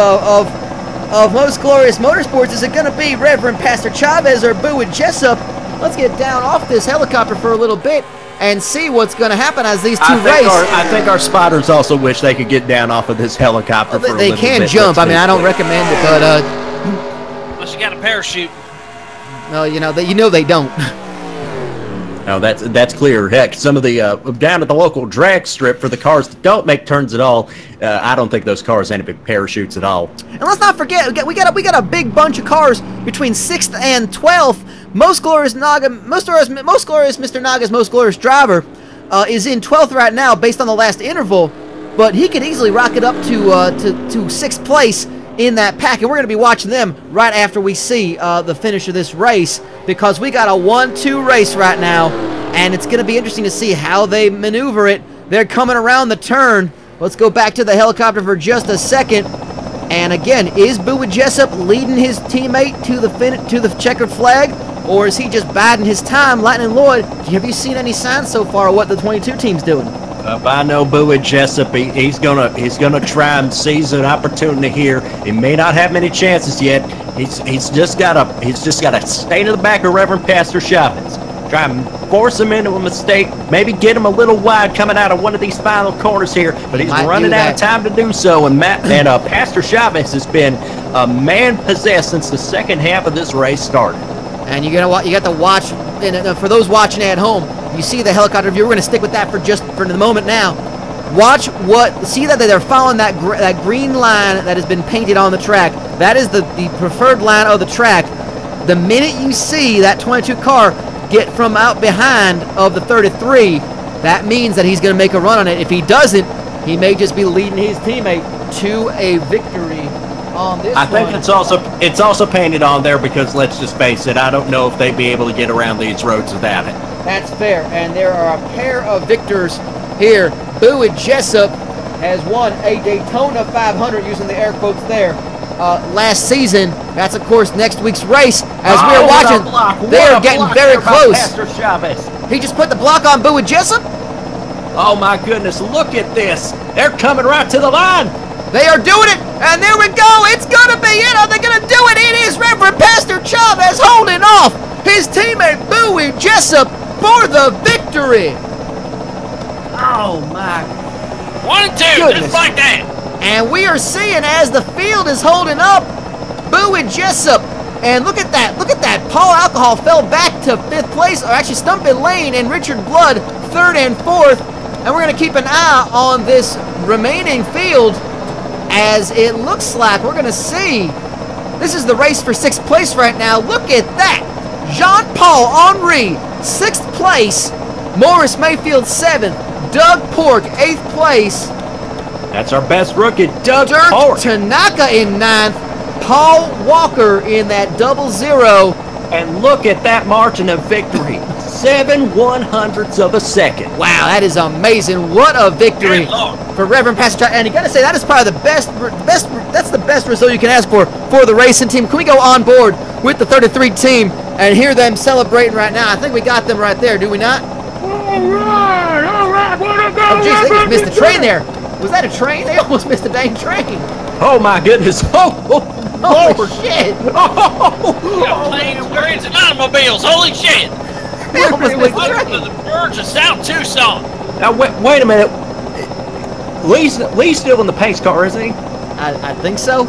Most Glorious Motorsports. Is it going to be Reverend Pastor Chavez or Bowie Jessup? Let's get down off this helicopter for a little bit and see what's going to happen as these two race. I think our spotters also wish they could get down off of this helicopter for a little bit. They can jump. I mean, I don't recommend it, but unless you got a parachute. No, they don't. No, that's clear. Heck, some of the down at the local drag strip for the cars that don't make turns at all, I don't think those cars end up with parachutes at all. And let's not forget, we got a big bunch of cars between 6th and 12th. Most Glorious Mr. Naga's Most Glorious Driver is in 12th right now based on the last interval, but he could easily rocket up to 6th place in that pack, and we're going to be watching them right after we see the finish of this race, because we got a 1-2 race right now, and it's going to be interesting to see how they maneuver it. They're coming around the turn. Let's go back to the helicopter for just a second. And again, is Bowie Jessup leading his teammate to the checkered flag, or is he just biding his time? Lightning Lloyd, have you seen any signs so far of what the 22 team's doing? I know Bowie Jessup. He's gonna try and seize an opportunity here. He may not have many chances yet. He's just gotta stay to the back of Reverend Pastor Chavez. Try and force him into a mistake. Maybe get him a little wide coming out of one of these final corners here. But he's running out of time to do so. And Pastor Chavez has been a man possessed since the second half of this race started. And you got to watch. And for those watching at home, you see the helicopter view. We're going to stick with that for the moment now. Watch see that they're following that green line that has been painted on the track. That is the preferred line of the track. The minute you see that 22 car get from out behind of the 33, that means that he's going to make a run on it. If he doesn't, he may just be leading his teammate to a victory on this I think it's also painted on there because, let's just face it, I don't know if they'd be able to get around these roads without it. That's fair, and there are a pair of victors here. Bowie Jessup has won a Daytona 500, using the air quotes there, last season. That's, of course, next week's race. As we're watching, they are getting very close. Pastor Chavez. He just put the block on Bowie Jessup. Oh, my goodness, look at this. They're coming right to the line. They are doing it, and there we go. It's going to be it. Are they going to do it? It is Reverend Pastor Chavez holding off his teammate Bowie Jessup for the victory. Oh, my 1 and 2, goodness. just like that. And we are seeing, as the field is holding up, Bowie Jessup. And look at that. Look at that. Paul Alcohol fell back to 5th place, or actually Stumpy Lane and Richard Blood 3rd and 4th. And we're going to keep an eye on this remaining field, as it looks like we're going to see. This is the race for 6th place right now. Look at that. Jean-Paul Henry, 6th place. Morris Mayfield, 7th. Doug Pork, 8th place. That's our best rookie, Doug Dirk Pork. Tanaka in 9th. Paul Walker in that 00. And look at that margin of victory. 7/100ths of a second. Wow, that is amazing. What a victory for Reverend Pastor Chavez. And you got to say, that is probably the best, that's the best result you can ask for the racing team. Can we go on board with the 33 team and hear them celebrating right now? I think we got them right there, do we not? All right, what a go. Oh, jeez, they just missed the train there. Was that a train? They almost missed the dang train. Oh, my goodness. Oh, shit. Planes, trains, and automobiles. Holy shit. They almost missed the Welcome to train. the verge of South Tucson. Now, wait a minute. Lee's still in the pace car, isn't he? I think so.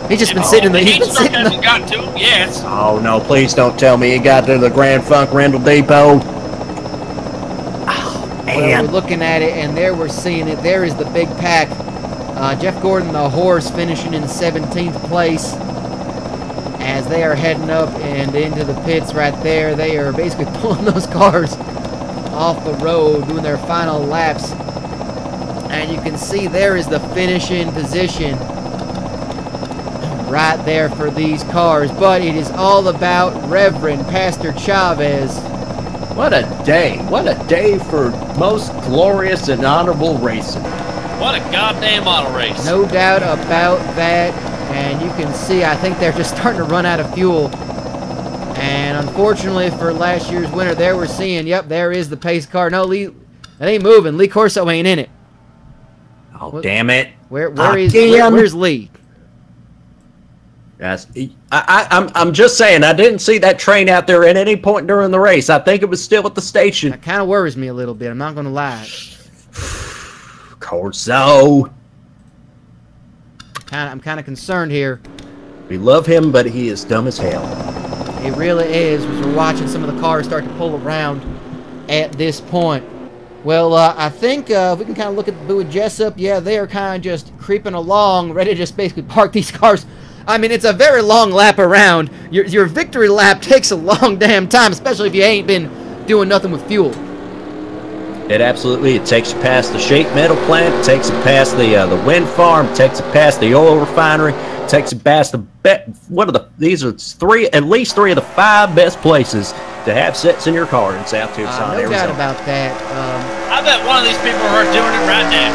He's just been sitting in the... The He's heat been stroke sitting in the... hasn't got to him, yes. Oh, no, please don't tell me he got to the Grand Funk Rental Depot. Oh, Well, man. we're looking at it, and there we're seeing it. There is the big pack. Jeff Gordon, the horse, finishing in 17th place as they are heading up and into the pits right there. They are basically pulling those cars off the road, doing their final laps. And you can see there is the finishing position right there for these cars. But it is all about Reverend Pastor Chavez. What a day. What a day for most glorious and honorable racing. What a goddamn auto race. No doubt about that. And you can see, I think they're just starting to run out of fuel. And unfortunately for last year's winner, there we're seeing, yep, there is the pace car. No, Lee, that ain't moving. Lee Corso ain't in it. Oh, damn it. Where's Lee? Yes, I'm just saying, I didn't see that train out there at any point during the race. I think it was still at the station. That kind of worries me a little bit. I'm not going to lie. Corso. I'm kind of concerned here. We love him, but he is dumb as hell. It really is, as we're watching some of the cars start to pull around at this point. Well, I think if we can kind of look at Bowie Jessup, yeah, they are kind of just creeping along, ready to just basically park these cars. I mean, it's a very long lap around. Your victory lap takes a long damn time, especially if you ain't been doing nothing with fuel. It takes you past the shape metal plant, it takes you past the wind farm, it takes you past the oil refinery, it takes you past these are at least three of the 5 best places to have sets in your car in South Tucson, No Arizona. doubt about that. I bet one of these people are doing it right now.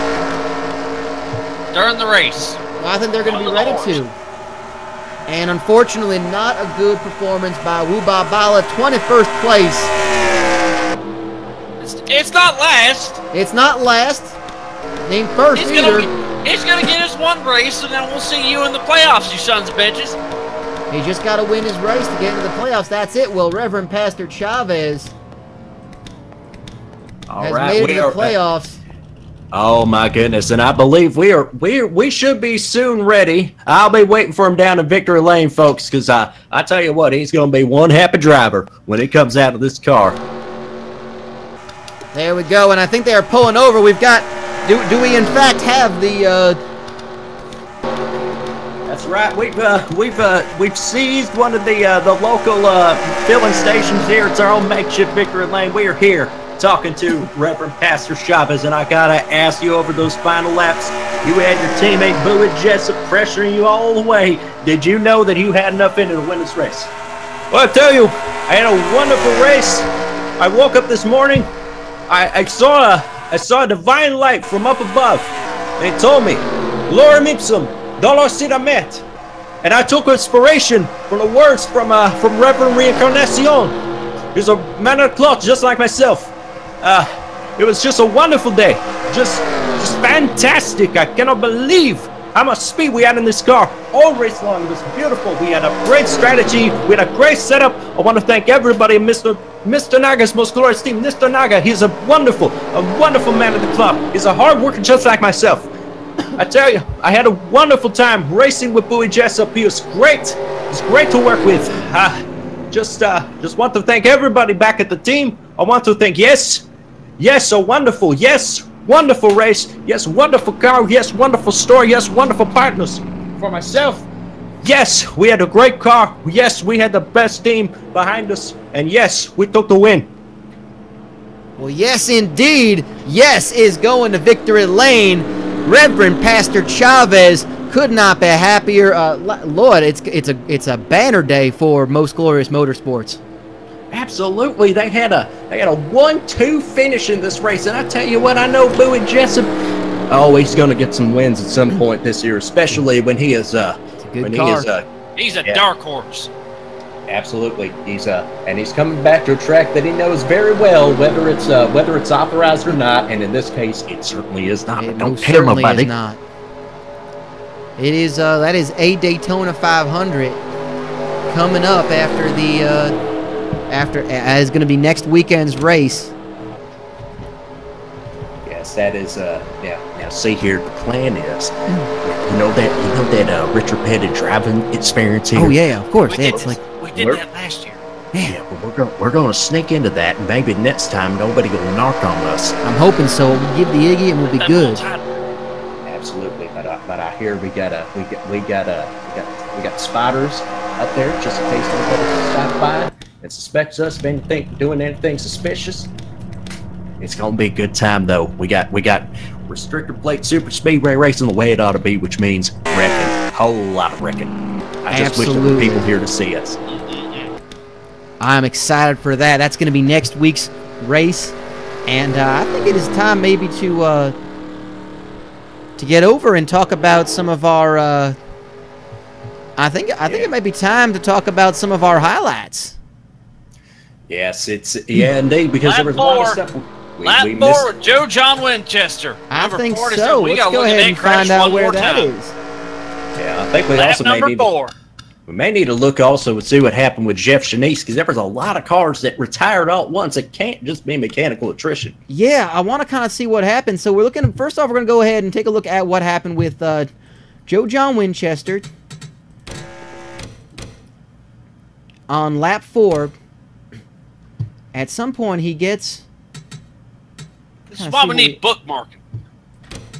During the race. Well, I think they're going to be ready to. And unfortunately, not a good performance by Wubabala, 21st place. It's not last. It's not last. Named first He's either. gonna get his one race, and then we'll see you in the playoffs, you sons of bitches. He just got to win his race to get into the playoffs. That's it. Well, Reverend Pastor Chavez has made it to the playoffs. Oh my goodness! And I believe we should be soon ready. I'll be waiting for him down in Victory Lane, folks, because I tell you what, he's going to be one happy driver when he comes out of this car. There we go, and I think they are pulling over. We've got. Do we in fact have the? That's right. We've seized one of the local filling stations here. It's our own makeshift Victory Lane. We are here talking to Reverend Pastor Chavez, and I gotta ask you, over those final laps, you had your teammate Bowie Jessup pressuring you all the way. Did you know that you had enough in it to win this race? Well, I tell you, I had a wonderful race. I woke up this morning, I saw a divine light from up above, and it told me, "Lorem ipsum, dolor sidamet." And I took inspiration from the words from Reverend Reincarnacion. He's a man of cloth just like myself. It was just a wonderful day. Just fantastic. I cannot believe how much speed we had in this car all race long. It was beautiful. We had a great strategy. We had a great setup. I want to thank everybody, Mr. Naga's most glorious team. Mr. Naga, he's a wonderful man of the club. He's a hard worker just like myself. I tell you, I had a wonderful time racing with Bowie Jessup. He was great. It was great to work with. Just want to thank everybody back at the team. I want to thank a wonderful race, yes, wonderful car, yes, wonderful store, yes, wonderful partners. For myself, yes, we had a great car, yes, we had the best team behind us, and yes, we took the win. Well, yes, indeed. Yes is going to Victory Lane. Reverend Pastor Chavez could not be happier. Lord, it's a banner day for Most Glorious Motorsports. Absolutely, they had a 1-2 finish in this race, and I tell you what, I know Bowie Jessup. Oh, he's going to get some wins at some point this year, especially when he is. He's a dark horse. Absolutely, he's coming back to a track that he knows very well, whether it's authorized or not, and in this case, it certainly is not. It don't tell nobody. Is not. It is. That is a Daytona 500 coming up after the. Is going to be next weekend's race. Yes, that is. Now, see here, the plan is, you know that Richard Petty driving experience here. Oh yeah, of course. We did that last year. Yeah, but we're going to sneak into that, and maybe next time nobody will narc on us. I'm hoping so. We'll give the Iggy, and we'll be good. Absolutely, but I hear we got spotters up there just in case anybody stops by and suspects us of doing anything suspicious. It's gonna be a good time though. We got restrictor plate super speedway racing the way it ought to be, which means wrecking, whole lot of wrecking. I just wish there were people here to see us. I'm excited for that. That's going to be next week's race, and I think it is time maybe to get over and talk about some of our. I think it might be time to talk about some of our highlights. Yes, indeed, because there was a lot of stuff. Lap 4 with Joe John Winchester. I think so. Let's go ahead and find out where that is. Yeah, I think we also may need to look also and see what happened with Jeff Shanice, because there was a lot of cars that retired all at once. It can't just be mechanical attrition. Yeah, I want to kind of see what happened. So first off, we're going to go ahead and take a look at what happened with Joe John Winchester on lap 4. At some point, he gets... This is why we need bookmarking.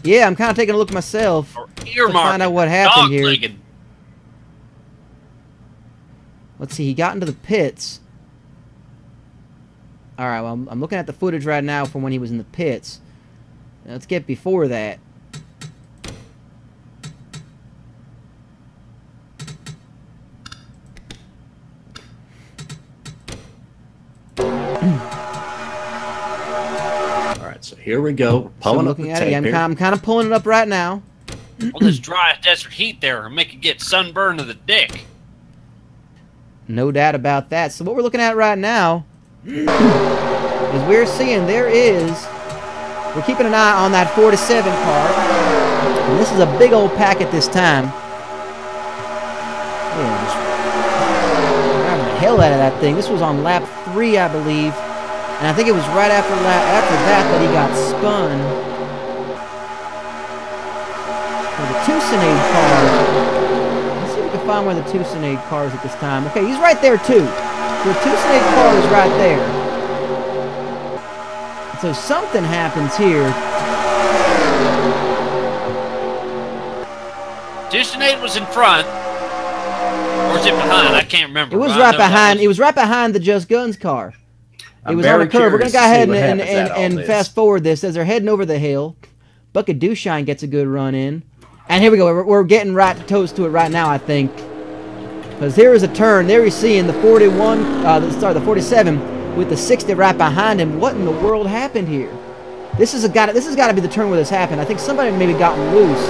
Yeah, I'm kind of taking a look myself to find out what happened here. Let's see, he got into the pits. All right, well, I'm looking at the footage right now from when he was in the pits. Let's get before that. So here we go. Pulling up the tape here. I'm kind of pulling it up right now. All this dry desert heat there will make you get sunburn to the dick. No doubt about that. So what we're looking at right now As we're seeing, we're keeping an eye on that 47 car. And this is a big old pack at this time. Yeah, just driving the hell out of that thing. This was on lap 3, I believe. And I think it was right after that he got spun. For the Tucsonade car. Let's see if we can find one of the Tucsonade cars at this time. Okay, he's right there too. So the Tucsonade car is right there. So something happens here. Tucsonade was in front. Or was it behind? I can't remember. It was right behind. It was right behind the Just Guns car. It was on a curve. We're gonna go ahead and fast forward this as they're heading over the hill. Bucket Dewshine gets a good run in, and here we go. We're getting right toes to it right now, I think, because there is a turn. There you see in the 41, the 47 with the 60 right behind him. What in the world happened here? This has got to be the turn where this happened. I think somebody maybe gotten loose.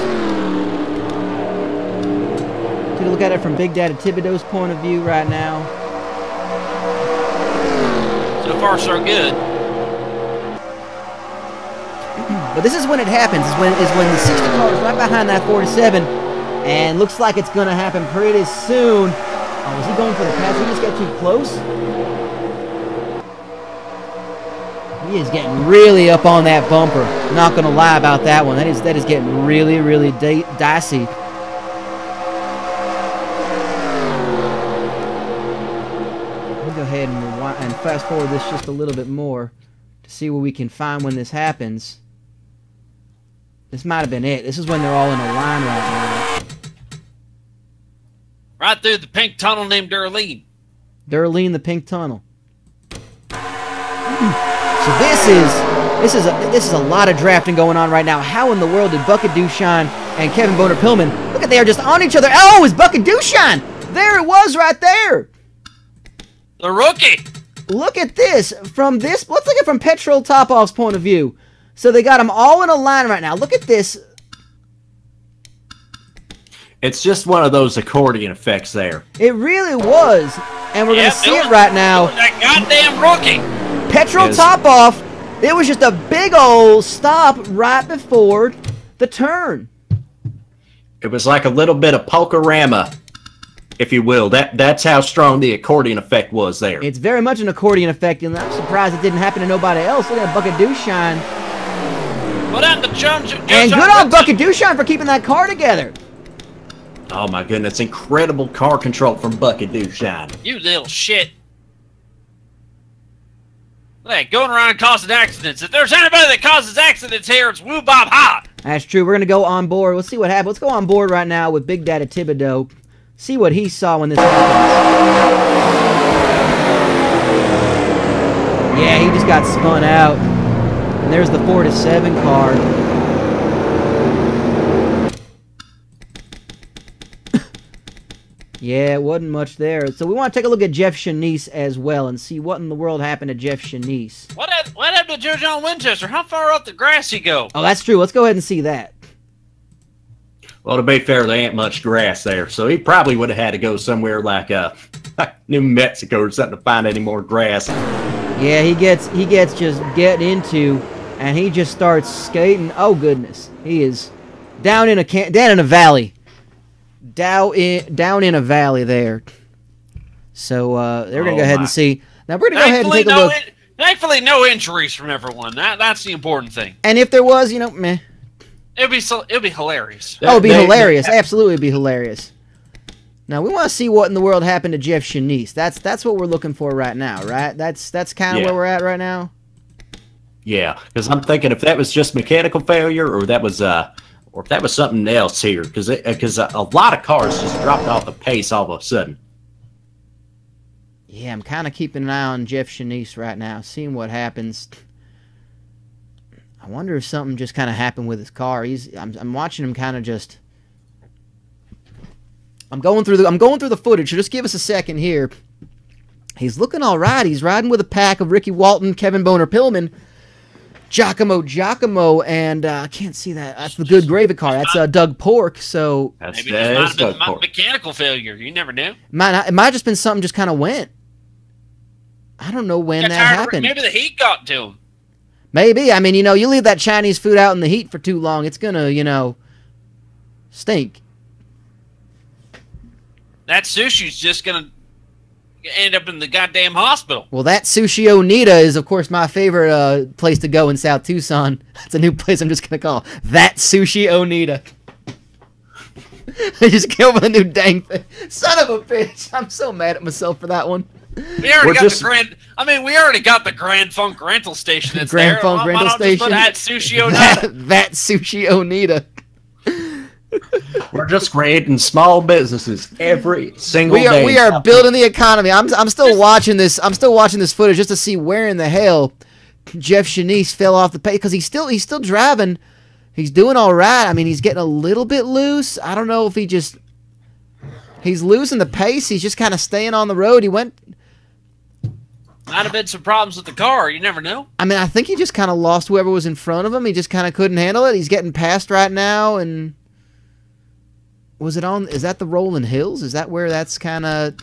Take a look at it from Big Daddy Thibodeau's point of view right now. So far, so good. But this is when it happens. Is when the 60 car is right behind that 47, and looks like it's going to happen pretty soon. Oh, was he going for the pass? He just got too close. He is getting really up on that bumper. Not going to lie about that one. That is getting really, really dicey. Go ahead and fast forward this just a little bit more to see what we can find when this happens. This might have been it. This is when they're all in a line right now. Right through the pink tunnel named Durleen. Durleen, the pink tunnel. So this is a lot of drafting going on right now. How in the world did Bucket Dewshine and Kevin Boner Pillman look at they are just on each other? Oh, it's Bucket Dewshine! There it was right there. The rookie. Look at this. Let's look at it from Petrol Topoff's point of view. So they got them all in a line right now. Look at this. It's just one of those accordion effects there. It really was. And we're going to see it right now. That goddamn rookie. Petrol Topoff. It was just a big old stop right before the turn. It was like a little bit of polka-rama, if you will. That's how strong the accordion effect was there. It's very much an accordion effect, and I'm surprised it didn't happen to nobody else. Look at Bucket Dewshine. Well done to Jones. And good on Bucket Dewshine for keeping that car together. Oh my goodness, incredible car control from Bucket Dewshine. You little shit. Hey, going around causing accidents. If there's anybody that causes accidents here, it's Woo Bob Ha. That's true. We're going to go on board. Let's see what happens. Let's go on board right now with Big Daddy Thibodeau. See what he saw when this happens. Yeah, he just got spun out. And there's the 4-7 car. Yeah, it wasn't much there. So we want to take a look at Jeff Shanice as well and see what in the world happened to Jeff Shanice. What happened to Joe John Winchester? How far up the grass he go? Oh, that's true. Let's go ahead and see that. Well, to be fair, there ain't much grass there, so he probably would have had to go somewhere like New Mexico or something to find any more grass. Yeah, he gets just get into, and he just starts skating. Oh goodness, he is down in a valley, down in a valley there. So they're gonna go ahead and see. Now we're gonna go ahead and take a look. Thankfully, no injuries from everyone. That's the important thing. And if there was, meh. It'd be hilarious. Oh, it'd be hilarious. Absolutely, it'd be hilarious. Now we want to see what in the world happened to Jeff Shanice. That's what we're looking for right now, right? That's kind of where we're at right now. Yeah, because I'm thinking if that was just mechanical failure, or that was or if that was something else here, because a lot of cars just dropped off the pace all of a sudden. Yeah, I'm kind of keeping an eye on Jeff Shanice right now, seeing what happens. I wonder if something just kind of happened with his car. I'm watching him kind of just. I'm going through the footage. So just give us a second here. He's looking all right. He's riding with a pack of Ricky Walton, Kevin Boner Pillman, Giacomo, and I can't see that. That's the Good Gravy car. That's Doug Pork. So maybe it might have been mechanical failure. You never knew. It might have just been something just kind of went. I don't know when Got that tired of- happened. Maybe the heat got to him. Maybe. I mean, you know, you leave that Chinese food out in the heat for too long, it's gonna, you know, stink. That sushi's just gonna end up in the goddamn hospital. Well, that Sushi Onita is, of course, my favorite place to go in South Tucson. That's a new place I'm just gonna call That Sushi Onita. I just came up with a new dang thing. Son of a bitch! I'm so mad at myself for that one. We already got the Grand. I mean, we already got the Grand Funk rental station. That's Grand there. Funk Why rental not just station. put That Sushi Onita. That Sushi Onita. We're just creating small businesses every single day. We are building the economy. I'm still watching this. I'm still watching this footage just to see where in the hell Jeff Shanice fell off the pace, because he's still driving. He's doing all right. I mean, he's getting a little bit loose. I don't know if he's losing the pace. He's just kind of staying on the road. Might have been some problems with the car. You never know. I mean, I think he just kind of lost whoever was in front of him. He just kind of couldn't handle it. He's getting passed right now, and is that the Rolling Hills? Is that where that's kind of...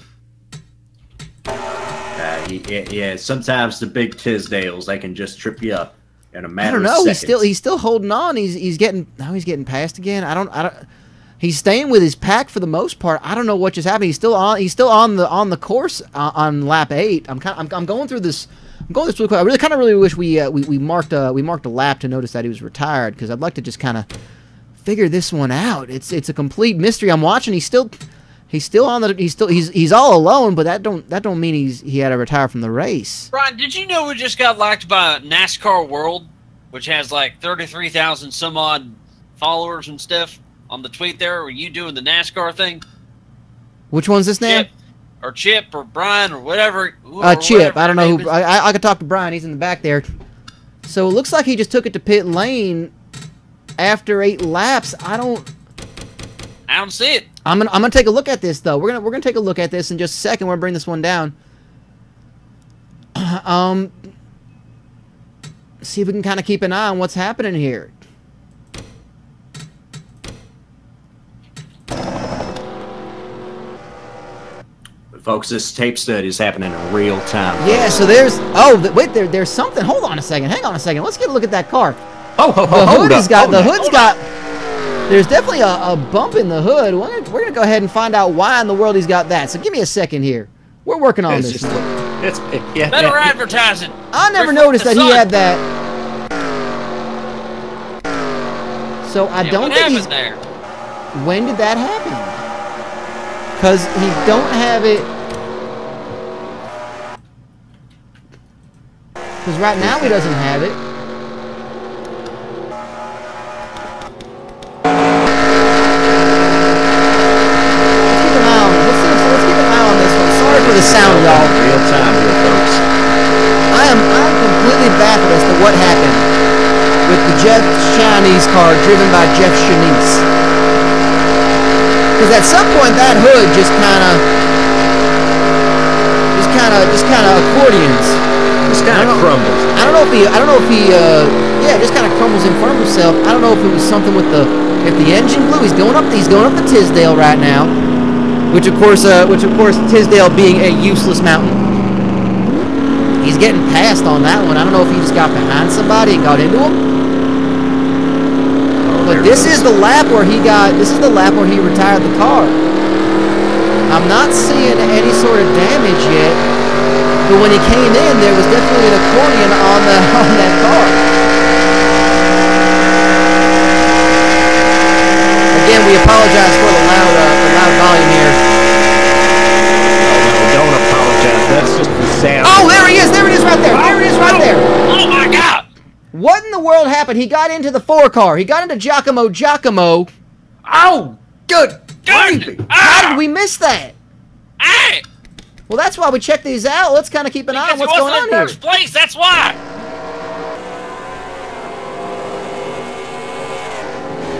Yeah, sometimes the big Tisdales, they can just trip you up in a matter I don't of know. seconds. He's still holding on. He's getting passed again. I don't. He's staying with his pack for the most part. I don't know what just happened. He's still on the course on lap 8. I'm going through this. I'm going through this really quick. I really wish we marked a lap to notice that he was retired, because I'd like to just kind of figure this one out. It's a complete mystery. I'm watching. He's all alone, but that don't mean he had to retire from the race. Brian, did you know we just got liked by NASCAR World, which has like 33,000 some odd followers and stuff on the tweet there? Were you doing the NASCAR thing? Which one's this now? Chip or Brian or whatever. Chip. I don't know who. I could talk to Brian. He's in the back there. So it looks like he just took it to pit lane after 8 laps. I don't see it. I'm gonna take a look at this though. We're gonna take a look at this in just a second. We're gonna bring this one down. See if we can kind of keep an eye on what's happening here. Folks, this tape study is happening in real time. Yeah. So there's there's something. Hold on a second. Hang on a second. Let's get a look at that car. The hood's got. There's definitely a bump in the hood. We're gonna go ahead and find out why in the world he's got that. So give me a second here. We're working on this. Better advertising. I never noticed that he had that. So I don't think he's there. When did that happen? Because he don't have it. Because right now he doesn't have it. The sound, y'all. Real time here, folks. I'm completely baffled as to what happened with the Jeff Chinese car driven by Jeff Shanice. Because at some point that hood just kind of accordions. Just kind of crumbles. I don't know if he just kind of crumbles in front of himself. I don't know if it was something with if the engine blew. He's going up the Tisdale right now. Which of course, Tisdale being a useless mountain. He's getting passed on that one. I don't know if he just got behind somebody and got into him. But this is the lap where he retired the car. I'm not seeing any sort of damage yet. But when he came in, there was definitely an accordion on that car. Again, we apologize for the loud volume here. No, don't apologize. That's just the sound. Oh, there he is! There it is right there! There it is right there! Oh my God! What in the world happened? He got into the 4 car. He got into Giacomo. Oh, good. How did we miss that? Hey! Well, that's why we check these out. Let's kind of keep an eye on what's going on here. First place, that's why.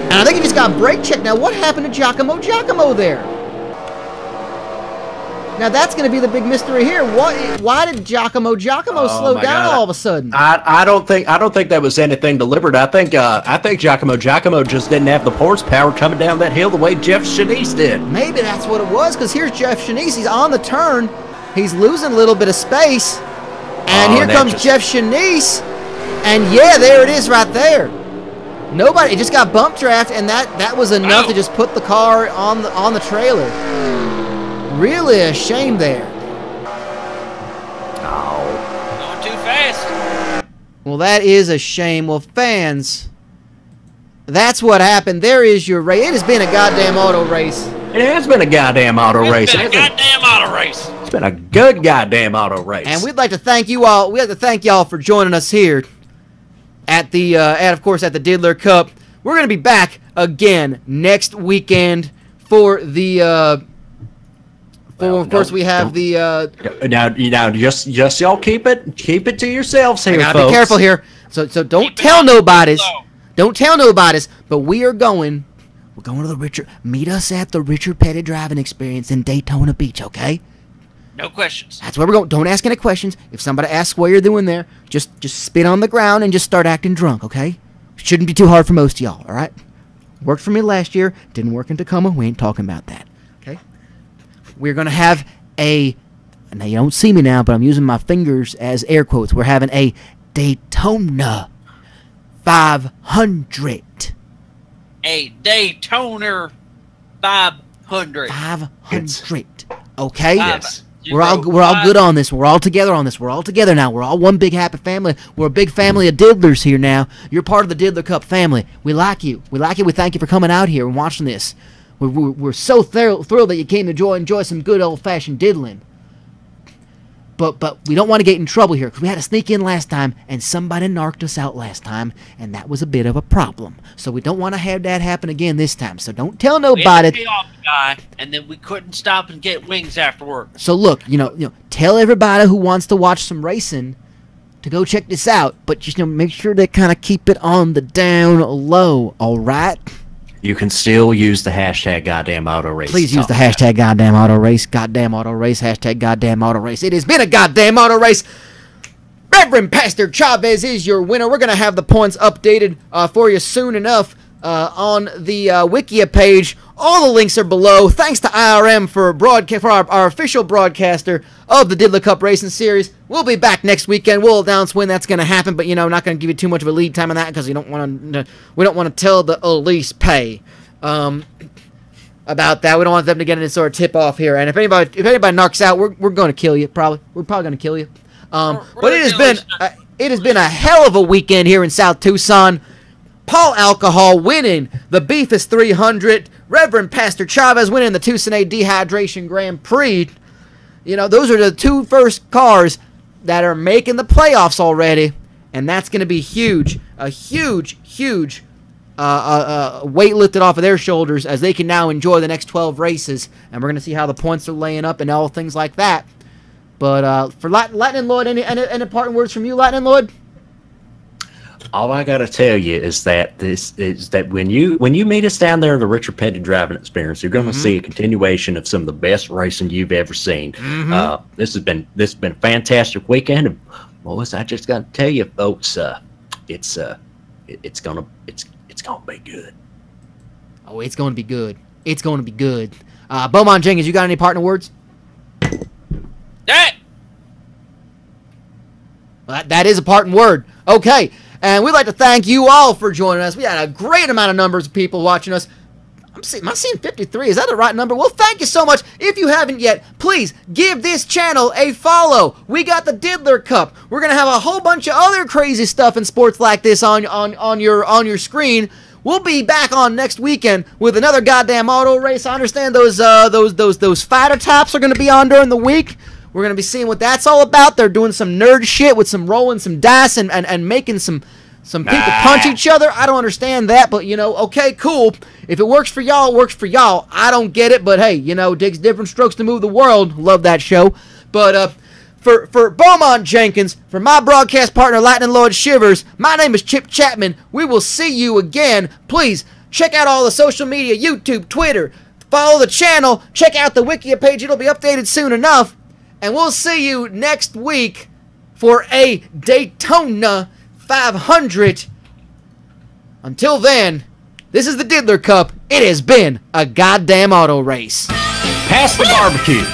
And I think he just got brake checked. Now, what happened to Giacomo there? Now, that's going to be the big mystery here. Why did Giacomo slow down all of a sudden? I don't think that was anything deliberate. I think Giacomo just didn't have the horsepower coming down that hill the way Jeff Shanice did. Maybe that's what it was, because here's Jeff Shanice. He's on the turn. He's losing a little bit of space. And here comes Jeff Shanice. And yeah, there it is right there. Nobody, it just got bump draft, and that was enough to just put the car on the trailer. Really a shame there. Oh. Going too fast. Well, that is a shame. Well, fans, that's what happened. There is your race. It has been a goddamn auto race. It has been a goddamn auto race. It's been a goddamn auto race. It's been a good goddamn auto race. And we'd like to thank you all. We have to thank y'all for joining us here at the, of course, at the Diddler Cup. We're going to be back again next weekend for the, of course, we have the, now, just y'all keep it to yourselves here, gotta folks. be careful here. So don't tell nobodies. Don't tell nobodies. But we're going to meet us at the Richard Petty Driving Experience in Daytona Beach, okay? No questions. That's where we're going. Don't ask any questions. If somebody asks what you're doing there, just spit on the ground and just start acting drunk, okay? Shouldn't be too hard for most of y'all, all right? Worked for me last year. Didn't work in Tacoma. We ain't talking about that, okay? We're going to have now you don't see me now, but I'm using my fingers as air quotes. We're having a Daytona 500. A Daytona 500. 500. Okay? Yes. We're all good on this. We're all together on this. We're all together now. We're all one big happy family. We're a big family of Diddlers here now. You're part of the Diddler Cup family. We like you. We like you. We thank you for coming out here and watching this. We're so thrilled that you came to enjoy some good old-fashioned diddling. But we don't want to get in trouble here because we had to sneak in last time and somebody narked us out last time, and that was a bit of a problem. So we don't want to have that happen again this time. So don't tell nobody. We had to pay off the guy, and then we couldn't stop and get wings afterward. So look, tell everybody who wants to watch some racing to go check this out, but just make sure they kind of keep it on the down low. All right. You can still use the hashtag goddamn auto race. Please use the hashtag goddamn auto race. Goddamn auto race. Hashtag goddamn auto race. It has been a goddamn auto race. Reverend Pastor Chavez is your winner. We're going to have the points updated for you soon enough on the Wikia page. All the links are below. Thanks to IRM for our official broadcaster of the Diddler Cup Racing Series. We'll be back next weekend. We'll announce when that's going to happen, but not going to give you too much of a lead time on that because we don't want to tell the Elise Pay about that. We don't want them to get any sort of tip off here. And if anybody narks out, we're going to kill you. We're probably going to kill you. But it has been a hell of a weekend here in South Tucson. Paul Alcohol winning the Beefus 300. Reverend Pastor Chavez winning the Tucsonade Dehydration Grand Prix. Those are the two first cars that are making the playoffs already, and that's going to be huge. A huge weight lifted off of their shoulders as they can now enjoy the next 12 races, and we're going to see how the points are laying up and all things like that. But for Lightning Lloyd, any parting words from you, Lightning Lloyd? All I gotta tell you is that when you meet us down there at the Richard Petty Driving Experience, you're gonna see a continuation of some of the best racing you've ever seen. This has been a fantastic weekend. And boys, I just gotta tell you, folks, it's gonna be good. Oh, it's gonna be good. It's gonna be good. Beaumont Jenkins, you got any parting words? Well, that is a parting word. Okay. And we'd like to thank you all for joining us. We had a great amount of numbers of people watching us. Am I seeing 53? Is that the right number? Well, thank you so much. If you haven't yet, please give this channel a follow. We got the Diddler Cup. We're going to have a whole bunch of other crazy stuff in sports like this on your screen. We'll be back on next weekend with another goddamn auto race. I understand those fighter tops are going to be on during the week. We're going to be seeing what that's all about. They're doing some nerd shit with some rolling some dice and making some people punch each other. I don't understand that, but, okay, cool. If it works for y'all, it works for y'all. I don't get it, but, hey, digs different strokes to move the world. Love that show. But for Beaumont Jenkins, for my broadcast partner, Lightning Lloyd Shivers, my name is Chip Chapman. We will see you again. Please check out all the social media, YouTube, Twitter. Follow the channel. Check out the Wikia page. It'll be updated soon enough. And we'll see you next week for a Daytona 500. Until then, this is the Diddler Cup. It has been a goddamn auto race. Pass the barbecue.